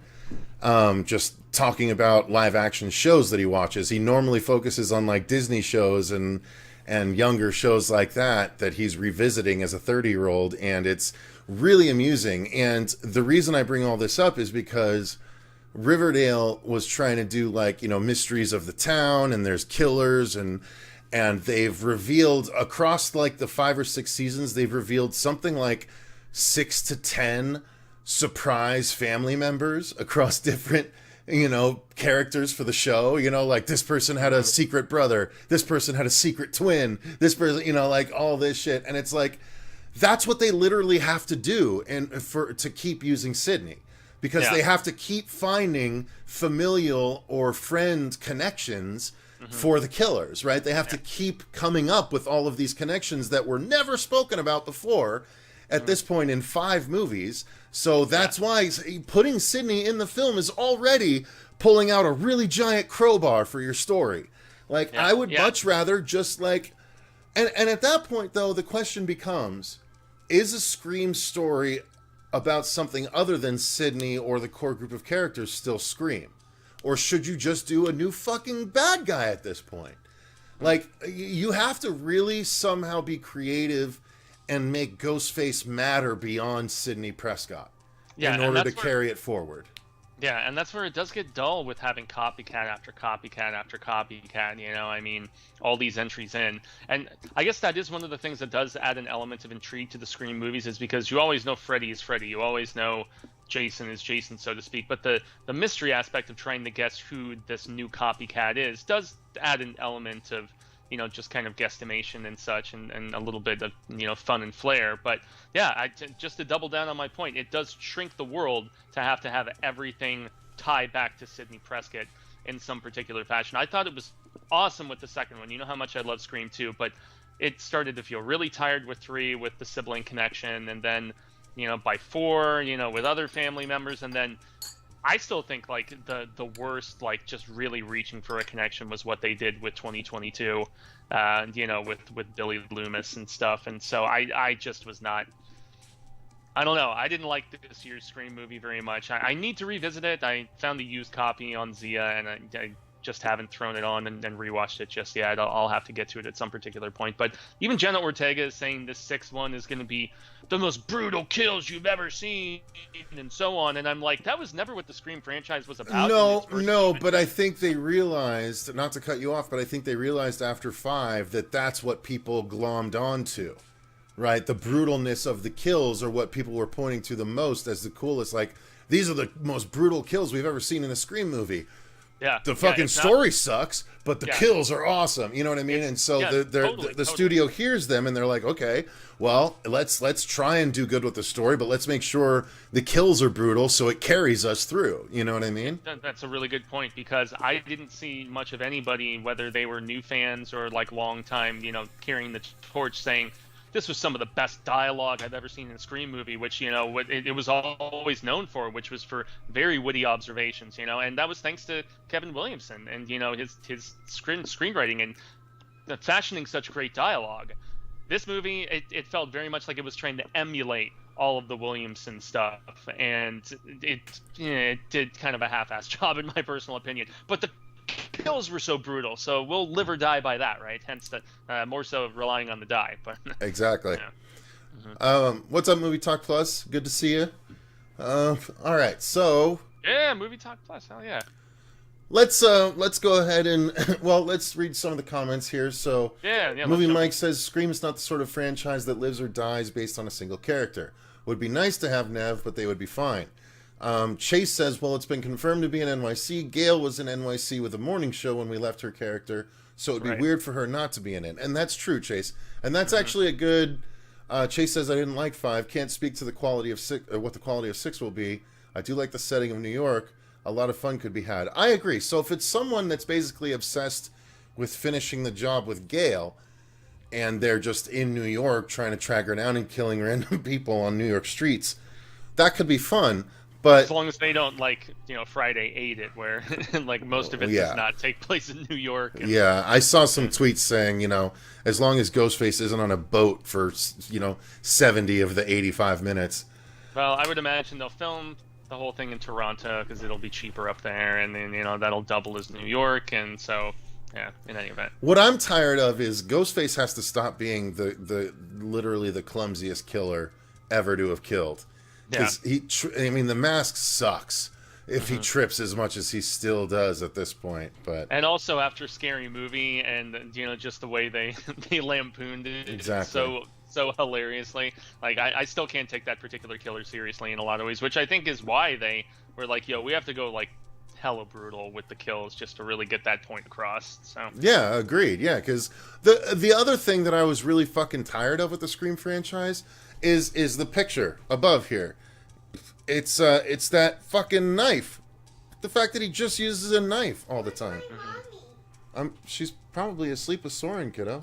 just talking about live action shows that he watches. He normally focuses on Disney shows and younger shows like that he's revisiting as a 30-year-old, and it's really amusing. And the reason I bring all this up is because Riverdale was trying to do mysteries of the town, and there's killers, and they've revealed across the 5 or 6 seasons, they've revealed something 6 to 10 surprise family members across different characters for the show. This person had a secret brother, this person had a secret twin, this person, all this shit. And it's that's what they literally have to do to keep using Sydney. because they have to keep finding familial or friend connections for the killers, right? They have to keep coming up with all of these connections that were never spoken about before at this point in 5 movies. So that's why putting Sidney in the film is already pulling out a really giant crowbar for your story. Like, I would much rather just like... And at that point, though, the question becomes, is a Scream story about something other than Sidney or the core group of characters still Scream? Or should you just do a new fucking bad guy at this point? Like, you have to really somehow be creative and make Ghostface matter beyond Sidney Prescott in order to carry it forward. Yeah, and that's where it does get dull with having copycat after copycat after copycat, you know, I mean, all these entries in. And I guess that is one of the things that does add an element of intrigue to the Scream movies, is because you always know Freddy is Freddy. You always know Jason is Jason, so to speak. But the mystery aspect of trying to guess who this new copycat is does add an element of, you know, just kind of guesstimation and such, and a little bit of, you know, fun and flair. But yeah, just to double down on my point, it does shrink the world to have everything tie back to Sidney Prescott in some particular fashion. I thought it was awesome with the second one. You know how much I love Scream 2, but it started to feel really tired with 3 with the sibling connection, and then, you know, by 4, you know, with other family members, and then I still think like the worst, like just really reaching for a connection was what they did with 2022, you know, with Billy Loomis and stuff. And so I just was not, I don't know. I didn't like this year's Scream movie very much. I need to revisit it. I found the used copy on Zia, and I just haven't thrown it on and rewatched it just yet. I'll have to get to it at some particular point. But even Jenna Ortega is saying this 6th one is going to be the most brutal kills you've ever seen, and so on. And I'm like, that was never what the Scream franchise was about. No, but I think they realized, not to cut you off, but I think they realized after 5 that that's what people glommed onto, right? The brutalness of the kills are what people were pointing to the most as the coolest. Like, these are the most brutal kills we've ever seen in a Scream movie. Yeah, the fucking story sucks, but the kills are awesome. You know what I mean? And so the studio hears them, and they're like, okay, well, let's try and do good with the story, but let's make sure the kills are brutal so it carries us through. You know what I mean? That's a really good point, because I didn't see much of anybody, whether they were new fans or like long time, you know, carrying the torch, saying this was some of the best dialogue I've ever seen in a Scream movie, which, you know, it was always known for, which was for very witty observations, you know, and that was thanks to Kevin Williamson and, you know, his screenwriting and fashioning such great dialogue. This movie, it felt very much like it was trying to emulate all of the Williamson stuff, and it did kind of a half-assed job in my personal opinion. But the kills were so brutal, so we'll live or die by that, right? Hence the more so relying on the die. But exactly. What's up, Movie Talk Plus? Good to see you. All right, so Movie Talk Plus, hell yeah. Let's go ahead and let's read some of the comments here. So Movie Mike says Scream is not the sort of franchise that lives or dies based on a single character. Would be nice to have Nev, but they would be fine. Chase says, well, it's been confirmed to be in NYC. Gail was in NYC with a morning show when we left her character, so it would be weird for her not to be in it. And that's true, Chase. And that's actually a good... Chase says, I didn't like 5. Can't speak to the quality of 6, or what the quality of 6 will be. I do like the setting of New York. A lot of fun could be had. I agree. So if it's someone that's basically obsessed with finishing the job with Gail, and they're just in New York trying to track her down and killing random people on New York streets, that could be fun. But as long as they don't, like, you know, Friday 8 it, where like most of it does not take place in New York. And, I saw some tweets saying, you know, as long as Ghostface isn't on a boat for, you know, 70 of the 85 minutes. Well, I would imagine they'll film the whole thing in Toronto because it'll be cheaper up there, and then, you know, that'll double as New York, and so yeah, in any event. What I'm tired of is Ghostface has to stop being the literally the clumsiest killer ever to have killed. Because the mask sucks if he trips as much as he still does at this point. But also after Scary Movie, and, you know, just the way they lampooned it so hilariously. Like, I still can't take that particular killer seriously in a lot of ways, which I think is why they were like, yo, we have to go like hella brutal with the kills just to really get that point across. So yeah, agreed. Yeah, because the other thing that I was really fucking tired of with the Scream franchise is the picture above here. It's that fucking knife. The fact that he just uses a knife all the time. She's probably asleep with Soren, kiddo.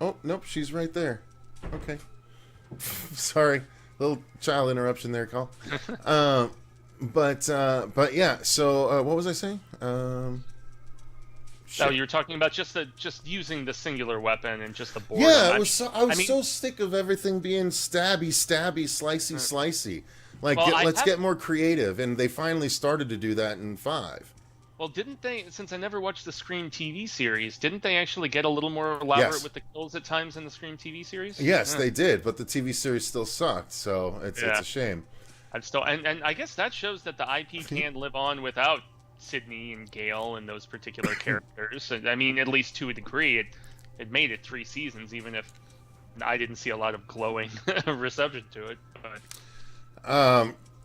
Oh, nope, she's right there. Okay. Sorry. Little child interruption there, Call. But yeah, so what was I saying? Oh, you were talking about just using the singular weapon and just the board. Yeah, I was so sick of everything being stabby, slicey. Like, well, let's get more creative, and they finally started to do that in 5. Well, didn't they, since I never watched the Scream TV series, didn't they actually get a little more elaborate with the kills at times in the Scream TV series? Yes, they did, but the TV series still sucked, so it's a shame. And I guess that shows that the IP can live on without Sydney and Gale and those particular characters. I mean, at least to a degree, it made it 3 seasons, even if I didn't see a lot of glowing reception to it. But...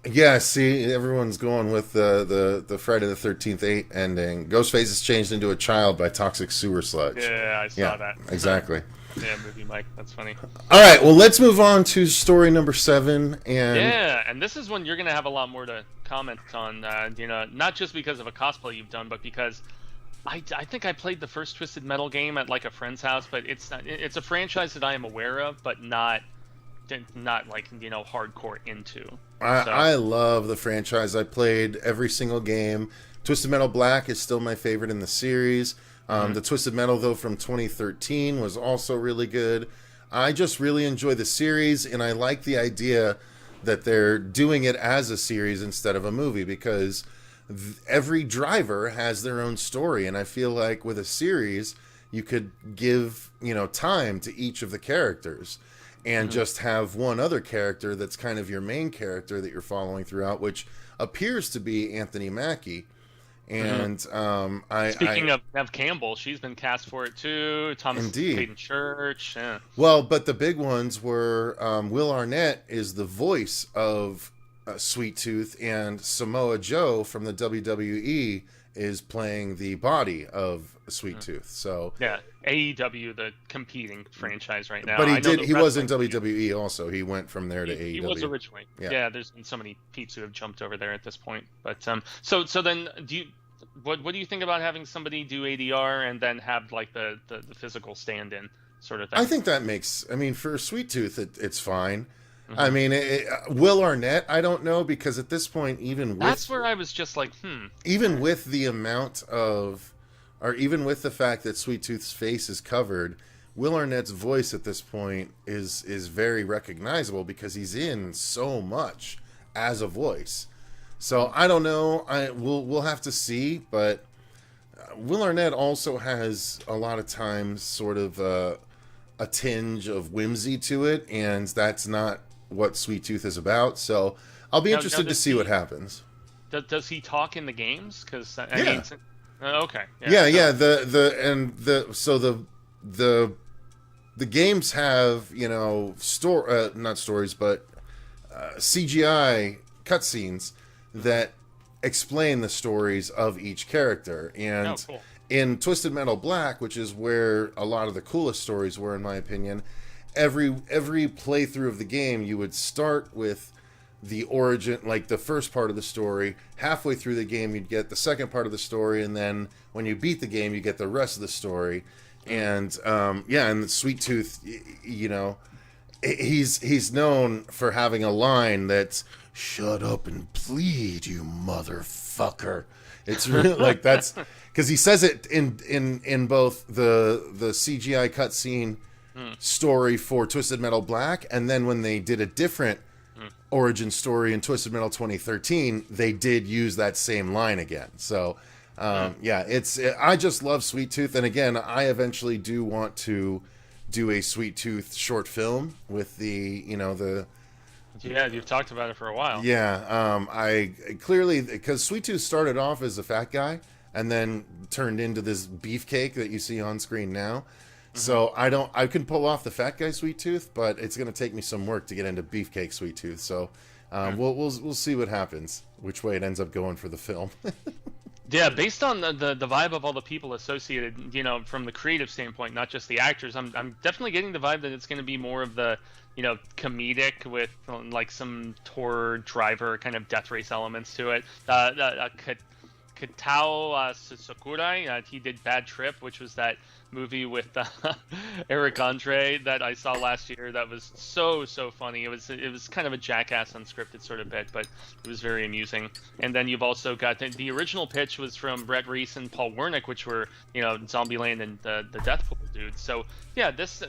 yeah, see, everyone's going with the Friday the 13th 8 ending. Ghostface is changed into a child by toxic sewer sludge. Yeah, I saw that. Exactly. Yeah, movie Mike, that's funny. All right, well, let's move on to story number 7. And this is one you're going to have a lot more to comment on, not just because of a cosplay you've done, but because I think I played the first Twisted Metal game at like a friend's house, but it's a franchise that I am aware of, but not like, hardcore into. I love the franchise. I played every single game. Twisted Metal Black is still my favorite in the series. The Twisted Metal, though, from 2013 was also really good. I just really enjoy the series, and I like the idea that they're doing it as a series instead of a movie, because every driver has their own story, and I feel like with a series, you could give, time to each of the characters, and just have one other character that's kind of your main character that you're following throughout, which appears to be Anthony Mackie. And speaking of Nev Campbell, she's been cast for it too. Thomas Hayden Church. Yeah. Well, but the big ones were Will Arnett is the voice of Sweet Tooth, and Samoa Joe from the WWE is playing the body of Sweet Tooth. So yeah, AEW, the competing franchise right now. But he was in WWE also. He went from there to AEW. He was originally. Yeah, there's been so many peeps who have jumped over there at this point. But so then what do you think about having somebody do ADR and then have like the physical stand-in sort of thing? I think that for Sweet Tooth it's fine. I mean, Will Arnett, I don't know, because at this point, that's where I was just like, even with the amount of, or even with the fact that Sweet Tooth's face is covered, Will Arnett's voice at this point is very recognizable because he's in so much as a voice. So I don't know. We'll have to see, but Will Arnett also has a lot of times sort of a tinge of whimsy to it, and that's not what Sweet Tooth is about. So I'll be interested to see what happens. Does he talk in the games? Because yeah. Okay. Yeah. The games have not stories, but CGI cutscenes that explain the stories of each character. And cool. In Twisted Metal Black, which is where a lot of the coolest stories were, in my opinion, every playthrough of the game, you would start with the origin, like the first part of the story. Halfway through the game, you'd get the second part of the story, and then when you beat the game, you get the rest of the story. And and Sweet Tooth, he's known for having a line that's "Shut up and plead, you motherfucker." It's really like that's because he says it in both the CGI cutscene story for Twisted Metal Black, and then when they did a different origin story in Twisted Metal 2013, they did use that same line again. So I just love Sweet Tooth, and again, I eventually do want to do a Sweet Tooth short film with the you've talked about it for a while. I clearly, because Sweet Tooth started off as a fat guy and then turned into this beefcake that you see on screen now. So I can pull off the fat guy Sweet Tooth, but it's going to take me some work to get into beefcake Sweet Tooth. So we'll see what happens, which way it ends up going for the film. Yeah, based on the vibe of all the people associated, from the creative standpoint, not just the actors, I'm definitely getting the vibe that it's going to be more of the, comedic with like some tour driver kind of death race elements to it. Katao Sakurai, he did Bad Trip, which was that movie with Eric Andre that I saw last year. That was so funny. It was kind of a Jackass unscripted sort of bit, but it was very amusing. And then you've also got the original pitch was from Brett Reese and Paul Wernick, which were Zombieland and the Deathpool dudes. So yeah, this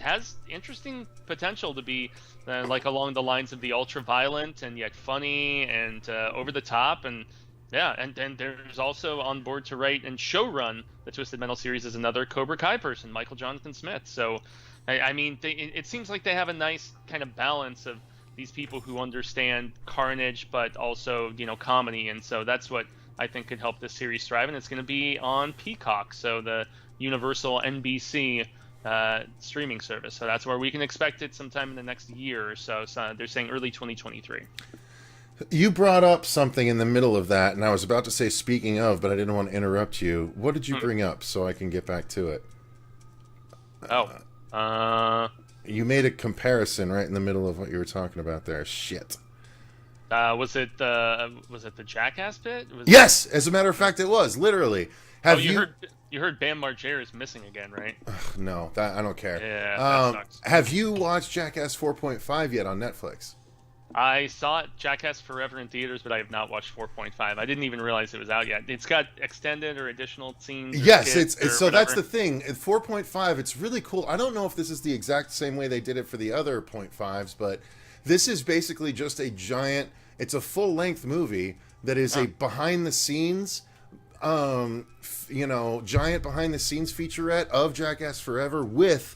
has interesting potential to be like along the lines of the ultra violent and yet funny and over the top. And yeah, and there's also on board to write and showrun the Twisted Metal series is another Cobra Kai person, Michael Jonathan Smith. So, I mean, it seems like they have a nice kind of balance of these people who understand carnage, but also, comedy. And so that's what I think could help this series thrive. And it's going to be on Peacock, so the Universal NBC streaming service. So that's where we can expect it sometime in the next year or so. So they're saying early 2023. You brought up something in the middle of that, and I was about to say speaking of, but I didn't want to interrupt you. What did you bring up so I can get back to it? You made a comparison right in the middle of what you were talking about there. Shit. Was it the Jackass bit? Yes, as a matter of fact, it was literally. You heard Bam Margera is missing again, right? No, that I don't care. Yeah, that sucks. Have you watched Jackass 4.5 yet on Netflix? I saw Jackass Forever in theaters, but I have not watched 4.5. I didn't even realize it was out yet. It's got extended or additional scenes. Yes, it's so whatever. That's the thing. At 4.5, it's really cool. I don't know if this is the exact same way they did it for the other 0.5s, but this is basically just a giant. It's a full-length movie that is a behind-the-scenes, giant behind-the-scenes featurette of Jackass Forever with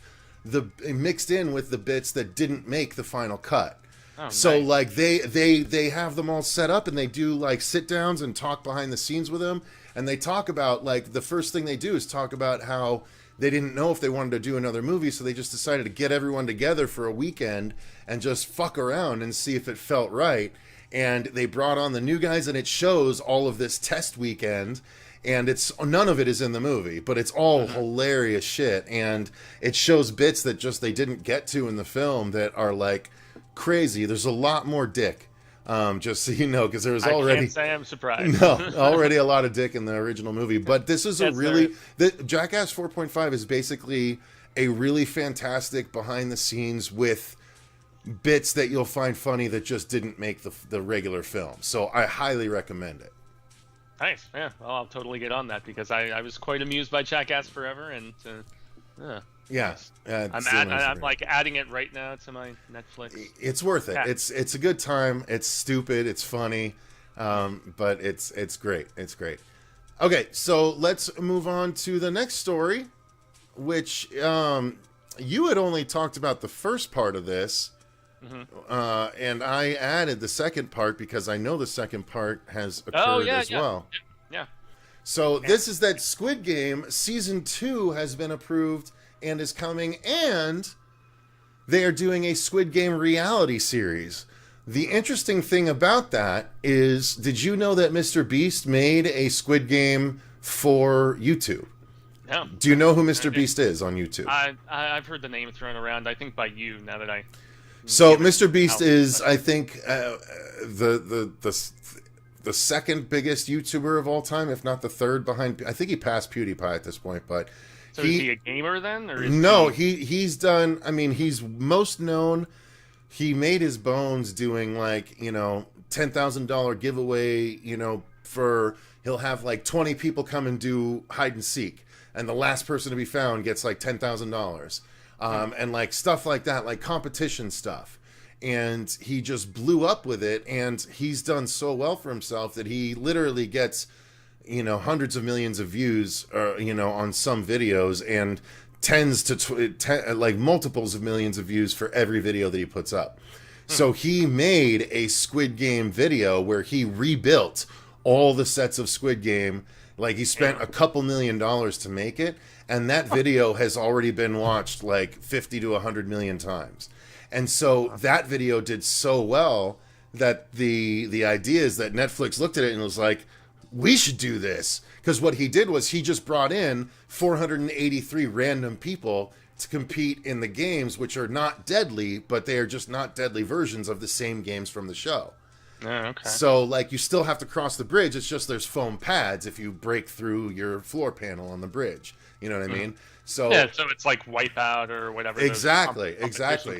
mixed in with the bits that didn't make the final cut. Oh, so nice. Like they have them all set up and they do like sit downs and talk behind the scenes with them, and they talk about like the first thing they do is talk about how they didn't know if they wanted to do another movie, so they just decided to get everyone together for a weekend and just fuck around and see if it felt right. And they brought on the new guys, and it shows all of this test weekend, and it's none of it is in the movie, but it's all hilarious shit, and it shows bits that just they didn't get to in the film that are like crazy. There's a lot more dick, just so you know, because there was already. I can't say I'm surprised. No, already a lot of dick in the original movie, but this is Jackass 4.5 is basically a really fantastic behind the scenes with bits that you'll find funny that just didn't make the regular film. So I highly recommend it. Nice, yeah. Well, I'll totally get on that because I was quite amused by Jackass Forever, and yeah. I'm like adding it right now to my Netflix. It's worth it. Yeah. It's a good time. It's stupid. It's funny, but it's great. It's great. Okay, so let's move on to the next story, which you had only talked about the first part of this. Mm-hmm. And I added the second part because I know the second part has occurred as well. Yeah. So this is that Squid Game Season 2 has been approved and is coming, and they are doing a Squid Game reality series. The interesting thing about that is, did you know that Mr. Beast made a Squid Game for YouTube? No. Do you know who Mr. Beast is on YouTube? I've heard the name thrown around, I think by you, now that I... So Mr. Beast is, I think, the second biggest YouTuber of all time, if not the third behind. I think he passed PewDiePie at this point, but so is he a gamer then? Or is he's done. I mean, he's most known. He made his bones doing like $10,000 giveaway. For he'll have like 20 people come and do hide and seek, and the last person to be found gets like $10,000. And like stuff like that, like competition stuff. And he just blew up with it, and he's done so well for himself that he literally gets, hundreds of millions of views, on some videos, and tens to like multiples of millions of views for every video that he puts up. So he made a Squid Game video where he rebuilt all the sets of Squid Game. Like he spent a couple $1 million to make it. And that video has already been watched like 50 to 100 million times. And so that video did so well that the idea is that Netflix looked at it and was like, we should do this. Because what he did was he just brought in 483 random people to compete in the games, which are not deadly, but they are just not deadly versions of the same games from the show. Oh, okay. So, like, you still have to cross the bridge. It's just there's foam pads if you break through your floor panel on the bridge. You know what I mean? So yeah, so it's like Wipeout or whatever. Exactly.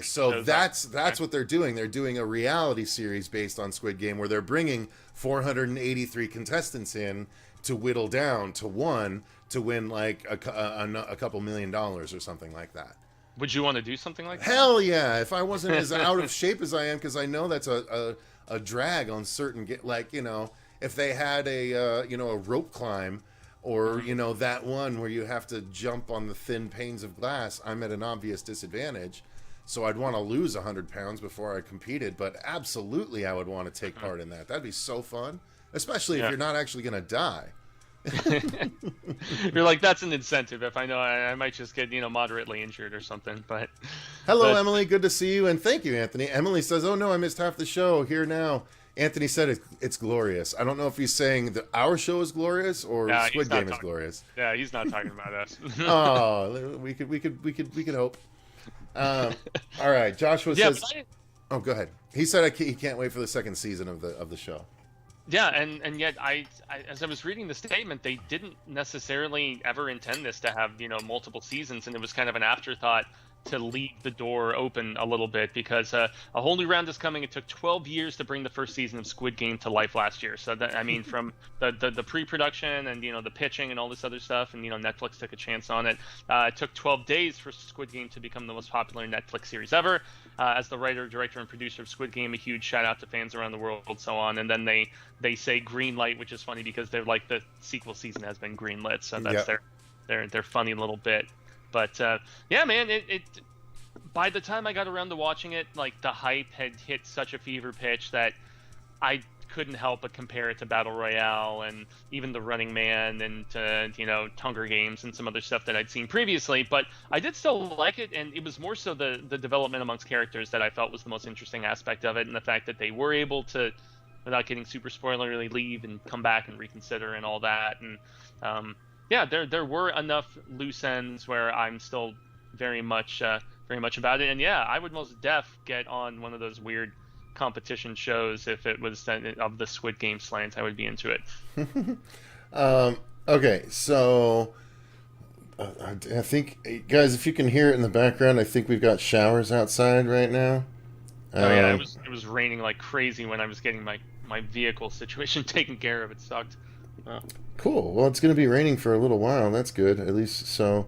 So that's okay. what they're doing. They're doing a reality series based on Squid Game where they're bringing 483 contestants in to whittle down to one to win like a couple $1 million or something like that. Would you want to do something like that? Hell yeah! If I wasn't as out of shape as I am, because I know that's a drag on certain like, you know, if they had a rope climb. Or, you know, that one where you have to jump on the thin panes of glass, I'm at an obvious disadvantage. So I'd want to lose 100 pounds before I competed. But absolutely, I would want to take part in that. That'd be so fun. Especially if you're not actually going to die. You're like, that's an incentive. If I know I might just get, moderately injured or something. But Hello, Emily. Good to see you. And thank you, Anthony. Emily says, oh, no, I missed half the show. Here now. Anthony said it's glorious. I don't know if he's saying that our show is glorious or Squid Game is glorious. Yeah, he's not talking about us. Oh, we could hope. All right, Joshua says. Oh, go ahead. He said he can't wait for the second season of the show. Yeah, and yet I as I was reading the statement, they didn't necessarily ever intend this to have multiple seasons, and it was kind of an afterthought to leave the door open a little bit because a whole new round is coming. It took 12 years to bring the first season of Squid Game to life last year. So that, I mean, from the pre-production and the pitching and all this other stuff, and Netflix took a chance on it. It took 12 days for Squid Game to become the most popular Netflix series ever. As the writer, director, and producer of Squid Game, a huge shout out to fans around the world, so on. And then they say green light, which is funny because they're like the sequel season has been green lit, so that's their funny little bit. But yeah, man, it by the time I got around to watching it, like the hype had hit such a fever pitch that I couldn't help but compare it to Battle Royale and even the Running Man and Hunger Games and some other stuff that I'd seen previously. But I did still like it, and it was more so the development amongst characters that I felt was the most interesting aspect of it, and the fact that they were able to, without getting super spoilery, leave and come back and reconsider and all that. And yeah, there were enough loose ends where I'm still very much about it. And yeah, I would most def get on one of those weird competition shows if it was of the Squid Game slant. I would be into it. Okay, so I think, guys, if you can hear it in the background, I think we've got showers outside right now. Oh yeah, it was raining like crazy when I was getting my vehicle situation taken care of. It sucked. Oh. Cool. Well, it's going to be raining for a little while. That's good, at least so.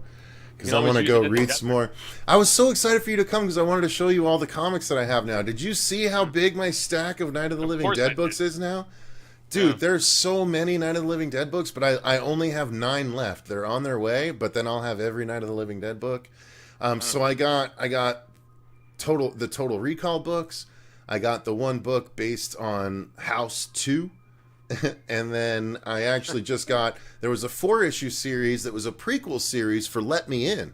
Because I want to go read some more. I was so excited for you to come because I wanted to show you all the comics that I have now. Did you see how big my stack of Night of the Living Dead books is now? Dude, there's so many Night of the Living Dead books, but I only have 9 left. They're on their way, but then I'll have every Night of the Living Dead book. So I got the Total Recall books. I got the one book based on House 2. And then I actually just got, there was a 4-issue series that was a prequel series for Let Me In.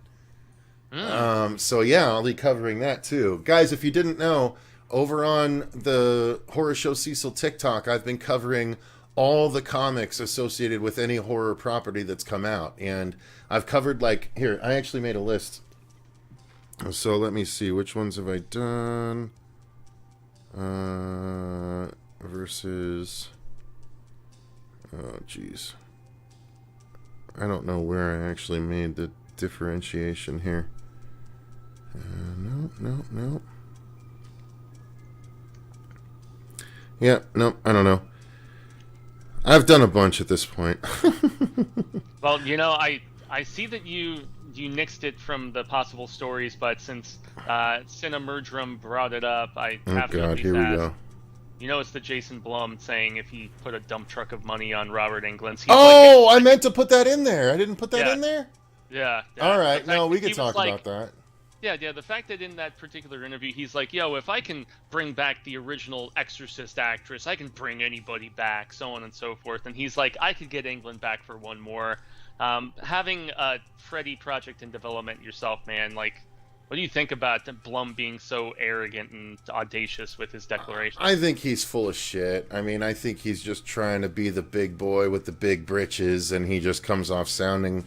So yeah, I'll be covering that too. Guys, if you didn't know, over on the Horror Show Cecil TikTok, I've been covering all the comics associated with any horror property that's come out. And I've covered, like, here, I actually made a list. So let me see, which ones have I done? Versus... Oh, jeez. I don't know where I actually made the differentiation here. No. Yeah, no, I don't know. I've done a bunch at this point. Well, I see that you nixed it from the possible stories, but since Cinemurdrum brought it up, I have to be here fast. We go. It's the Jason Blum saying if he put a dump truck of money on Robert Englund's. I meant to put that in there. I didn't put that in there? Yeah. All right. No, we could talk about that. Yeah. The fact that in that particular interview, he's like, yo, if I can bring back the original Exorcist actress, I can bring anybody back, so on and so forth. And he's like, I could get Englund back for one more. Having a Freddy project in development yourself, man, like, What do you think about Blum being so arrogant and audacious with his declaration? I think he's full of shit. I mean, I think he's just trying to be the big boy with the big britches, and he just comes off sounding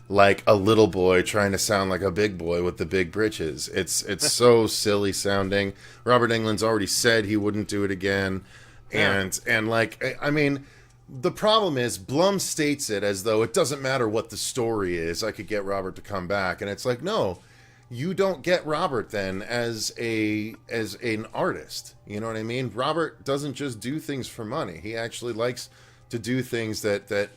like a little boy trying to sound like a big boy with the big britches. It's so silly sounding. Robert Englund's already said he wouldn't do it again, and like, I mean, the problem is Blum states it as though it doesn't matter what the story is. I could get Robert to come back, and it's like, no. You don't get Robert then as an artist. You know what I mean? Robert doesn't just do things for money. He actually likes to do things that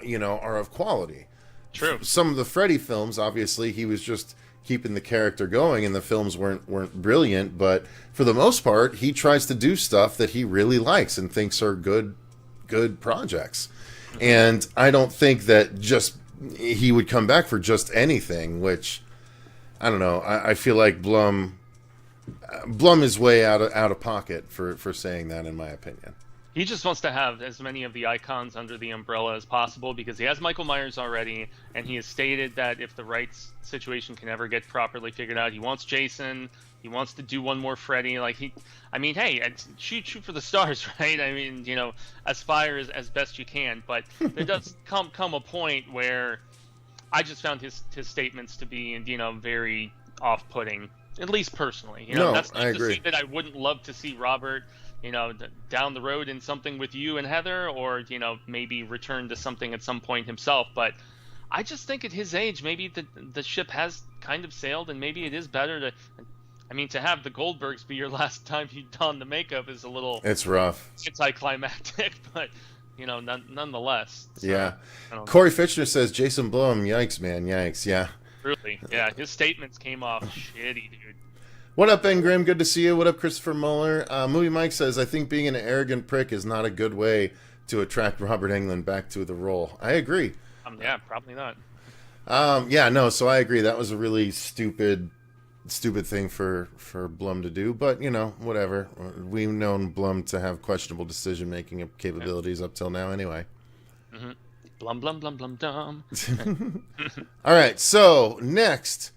you know, are of quality. True. Some of the Freddy films, obviously, he was just keeping the character going, and the films weren't brilliant. But for the most part, he tries to do stuff that he really likes and thinks are good projects. And I don't think that just he would come back for just anything, which. I don't know. I feel like Blum is way out of pocket for saying that, in my opinion. He just wants to have as many of the icons under the umbrella as possible because he has Michael Myers already, and he has stated that if the rights situation can ever get properly figured out, he wants Jason. He wants to do one more Freddy. Like hey, shoot for the stars, right? I mean, you know, aspire as best you can, but there does come a point where. I just found his statements to be, you know, very off-putting, at least personally. You know, that's not to say that I wouldn't love to see Robert, you know, down the road in something with you and Heather, or, you know, maybe return to something at some point himself. But I just think at his age, maybe the ship has kind of sailed, and maybe it is better to have the Goldbergs be your last time you don the makeup is a little... It's rough. It's anticlimactic, but... You know, nonetheless. So, yeah. Corey Fitchner says, Jason Blum, yikes, man, yikes, yeah. Truly, yeah. His statements came off shitty, dude. What up, Ben Grimm? Good to see you. What up, Christopher Muller? Movie Mike says, I think being an arrogant prick is not a good way to attract Robert Englund back to the role. I agree. Yeah, probably not. So I agree. That was a really stupid thing for Blum to do, but you know, whatever. We've known Blum to have questionable decision-making capabilities up till now anyway. Mm-hmm. Blum, blum, blum, blum, dum. All right, so next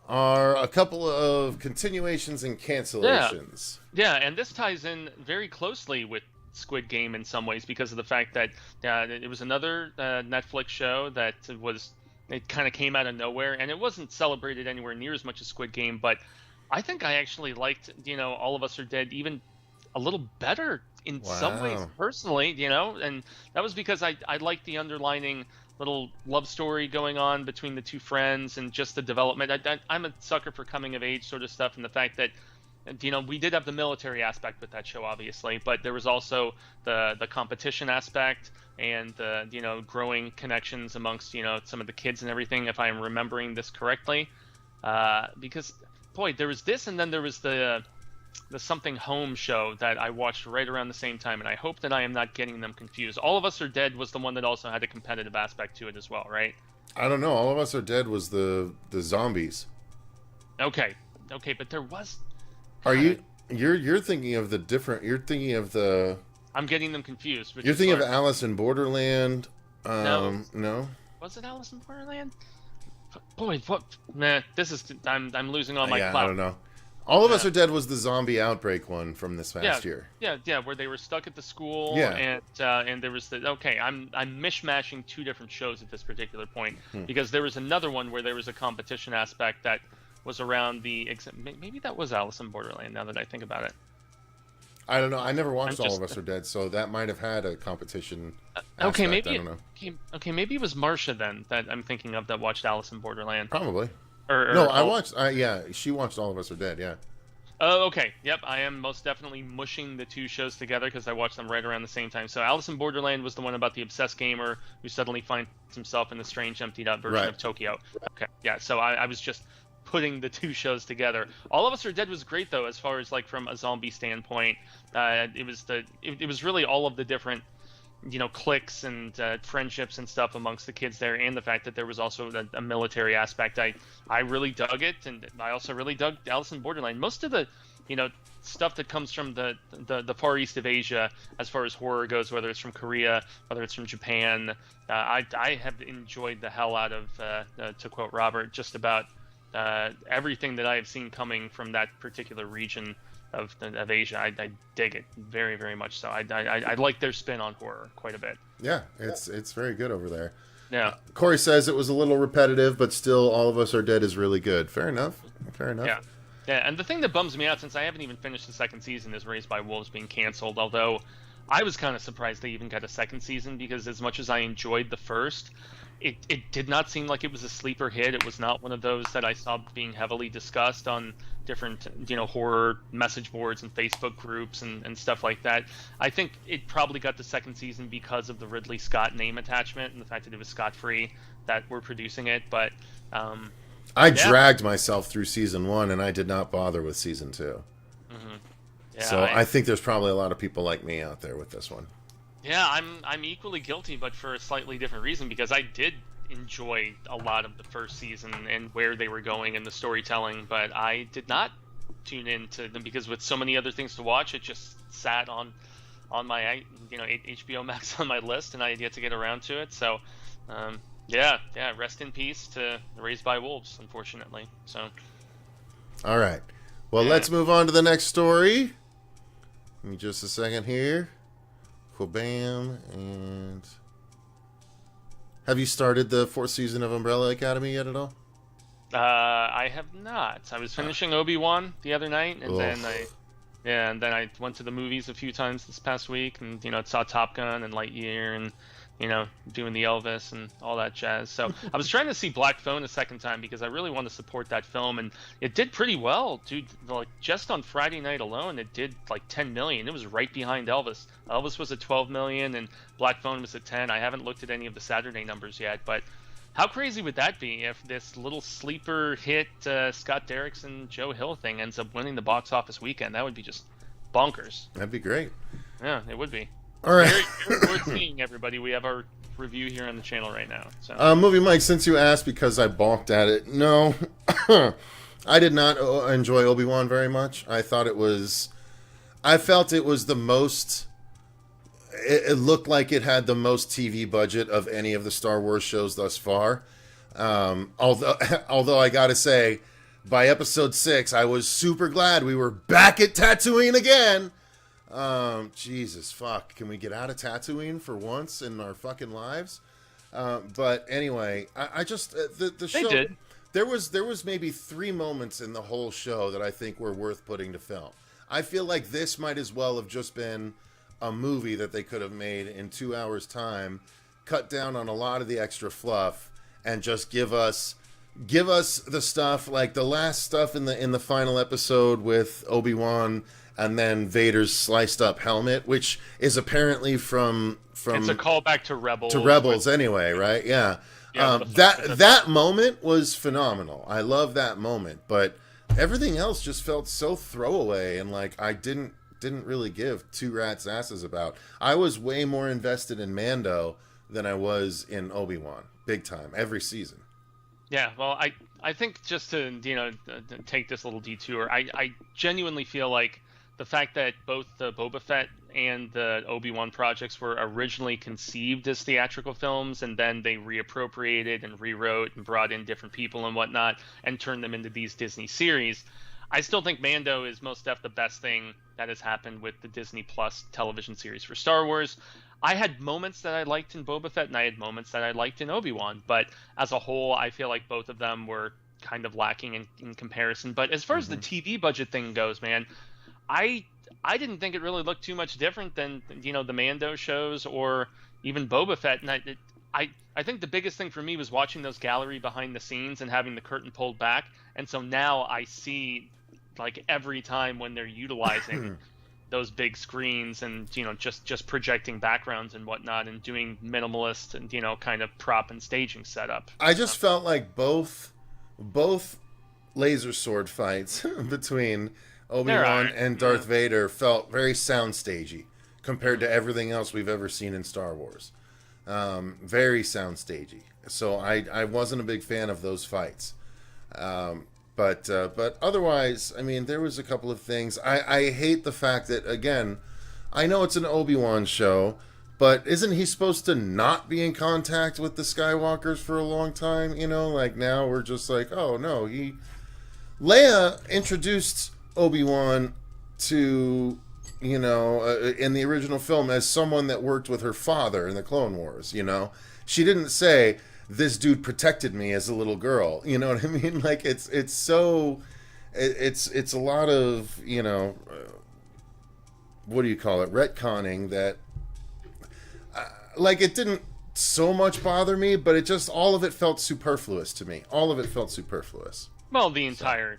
are a couple of continuations and cancellations. Yeah, and this ties in very closely with Squid Game in some ways because of the fact that it was another Netflix show that it kind of came out of nowhere, and it wasn't celebrated anywhere near as much as Squid Game, but I think I actually liked, you know, All of Us Are Dead even a little better in some ways personally, you know, and that was because I liked the underlining little love story going on between the two friends and just the development. I'm a sucker for coming of age sort of stuff, and the fact that, you know, we did have the military aspect with that show, obviously, but there was also the competition aspect and the, you know, growing connections amongst, you know, some of the kids and everything, if I'm remembering this correctly. Because, boy, there was this, and then there was the Something Home show that I watched right around the same time, and I hope that I am not getting them confused. All of Us Are Dead was the one that also had a competitive aspect to it as well, right? I don't know. All of Us Are Dead was the zombies. Okay, but there was... Are you... You're thinking of the different... You're thinking of the... I'm getting them confused. You're thinking of Alice in Borderland. No. Was it Alice in Borderland? Boy, what? Nah, this is... I'm losing all my clout. I don't know. All of Us Are Dead was the zombie outbreak one from this past year. Yeah, where they were stuck at the school. Yeah. And there was the... Okay, I'm mishmashing two different shows at this particular point. Because there was another one where there was a competition aspect that was around the... Maybe that was Alice in Borderland, now that I think about it. I don't know. I never watched All of Us Are Dead, so that might have had a competition aspect. Okay, maybe I don't know. Maybe it was Marcia then that I'm thinking of that watched Alice in Borderland. Probably. I watched. She watched All of Us Are Dead. Yeah. Oh, okay. Yep, I am most definitely mushing the two shows together because I watched them right around the same time. So Alice in Borderland was the one about the obsessed gamer who suddenly finds himself in the strange, emptied-out version of Tokyo. Okay, yeah. So I was just putting the two shows together. All of Us Are Dead was great though, as far as like from a zombie standpoint. It was really all of the different, you know, cliques and friendships and stuff amongst the kids there, and the fact that there was also a military aspect. I really dug it, and I also really dug Alice in Borderland. Most of the, you know, stuff that comes from the far east of Asia, as far as horror goes, whether it's from Korea, whether it's from Japan, I have enjoyed the hell out of, to quote Robert, just about everything that I have seen coming from that particular region of Asia. I dig it very, very much. So I like their spin on horror quite a bit. Yeah, it's very good over there. Yeah. Corey says it was a little repetitive, but still, All of Us Are Dead is really good. Fair enough. Yeah. Yeah, and the thing that bums me out, since I haven't even finished the second season, is Raised by Wolves being canceled. Although I was kind of surprised they even got a second season, because as much as I enjoyed the first, it did not seem like it was a sleeper hit. It was not one of those that I saw being heavily discussed on different, horror message boards and Facebook groups and stuff like that. I think it probably got the second season because of the Ridley Scott name attachment and the fact that it was Scott-free that we're producing it. But I dragged myself through season 1, and I did not bother with season 2. Mm-hmm. Yeah, so I think there's probably a lot of people like me out there with this one. Yeah, I'm equally guilty, but for a slightly different reason, because I did enjoy a lot of the first season and where they were going and the storytelling, but I did not tune into them because with so many other things to watch, it just sat on my HBO Max on my list, and I had yet to get around to it. So yeah, rest in peace to Raised by Wolves, unfortunately. So all right, well, let's move on to the next story. Give me just a second here. Cool, bam. And have you started the 4th season of Umbrella Academy yet at all? I have not. I was finishing Obi-Wan the other night, and then I went to the movies a few times this past week, and saw Top Gun and Lightyear, and doing the Elvis and all that jazz. So I was trying to see Black Phone a second time because I really want to support that film, and it did pretty well, dude. Like just on Friday night alone, it did like 10 million. It was right behind Elvis. Elvis was at 12 million, and Black Phone was at 10. I haven't looked at any of the Saturday numbers yet, but how crazy would that be if this little sleeper hit Scott Derrickson, Joe Hill thing ends up winning the box office weekend? That would be just bonkers. That'd be great. Yeah, it would be. All right. Very worth seeing, everybody. We have our review here on the channel right now. So. Movie Mike, since you asked because I balked at it, no, I did not enjoy Obi-Wan very much. I felt it was the most. It looked like it had the most TV budget of any of the Star Wars shows thus far. Although I gotta say, by episode 6, I was super glad we were back at Tatooine again. Jesus fuck, can we get out of Tatooine for once in our fucking lives? But anyway, I just the show. They did. There was maybe 3 moments in the whole show that I think were worth putting to film. I feel like this might as well have just been a movie that they could have made in 2 hours time, cut down on a lot of the extra fluff, and just give us the stuff like the last stuff in the final episode with Obi-Wan and then Vader's sliced up helmet, which is apparently from it's a callback to Rebels. To Rebels anyway, right? Yeah. That moment was phenomenal. I love that moment, but everything else just felt so throwaway, and like I didn't really give 2 rats' asses about. I was way more invested in Mando than I was in Obi-Wan, big time, every season. Yeah, well, I think just to take this little detour, I genuinely feel like the fact that both the Boba Fett and the Obi-Wan projects were originally conceived as theatrical films, and then they reappropriated and rewrote and brought in different people and whatnot and turned them into these Disney series. I still think Mando is most definitely the best thing that has happened with the Disney Plus television series for Star Wars. I had moments that I liked in Boba Fett, and I had moments that I liked in Obi-Wan, but as a whole, I feel like both of them were kind of lacking in comparison. But as far as the TV budget thing goes, man, I didn't think it really looked too much different than the Mando shows or even Boba Fett, and I think the biggest thing for me was watching those gallery behind the scenes and having the curtain pulled back, and so now I see like every time when they're utilizing those big screens and just projecting backgrounds and whatnot and doing minimalist and kind of prop and staging setup. I just felt like both laser sword fights between Obi-Wan and Darth Vader felt very soundstagey compared to everything else we've ever seen in Star Wars. Very soundstagey. So I wasn't a big fan of those fights. But otherwise, I mean, there was a couple of things. I hate the fact that, again, I know it's an Obi-Wan show, But isn't he supposed to not be in contact with the Skywalkers for a long time? You know, like now we're just like, oh no, Leia introduced Obi-Wan to, you know, in the original film as someone that worked with her father in the Clone Wars, you know? She didn't say, this dude protected me as a little girl, you know what I mean? Like, it's a lot of, you know, what do you call it, retconning that, like, it didn't so much bother me, but it just, all of it felt superfluous to me. All of it felt superfluous. Well, the entire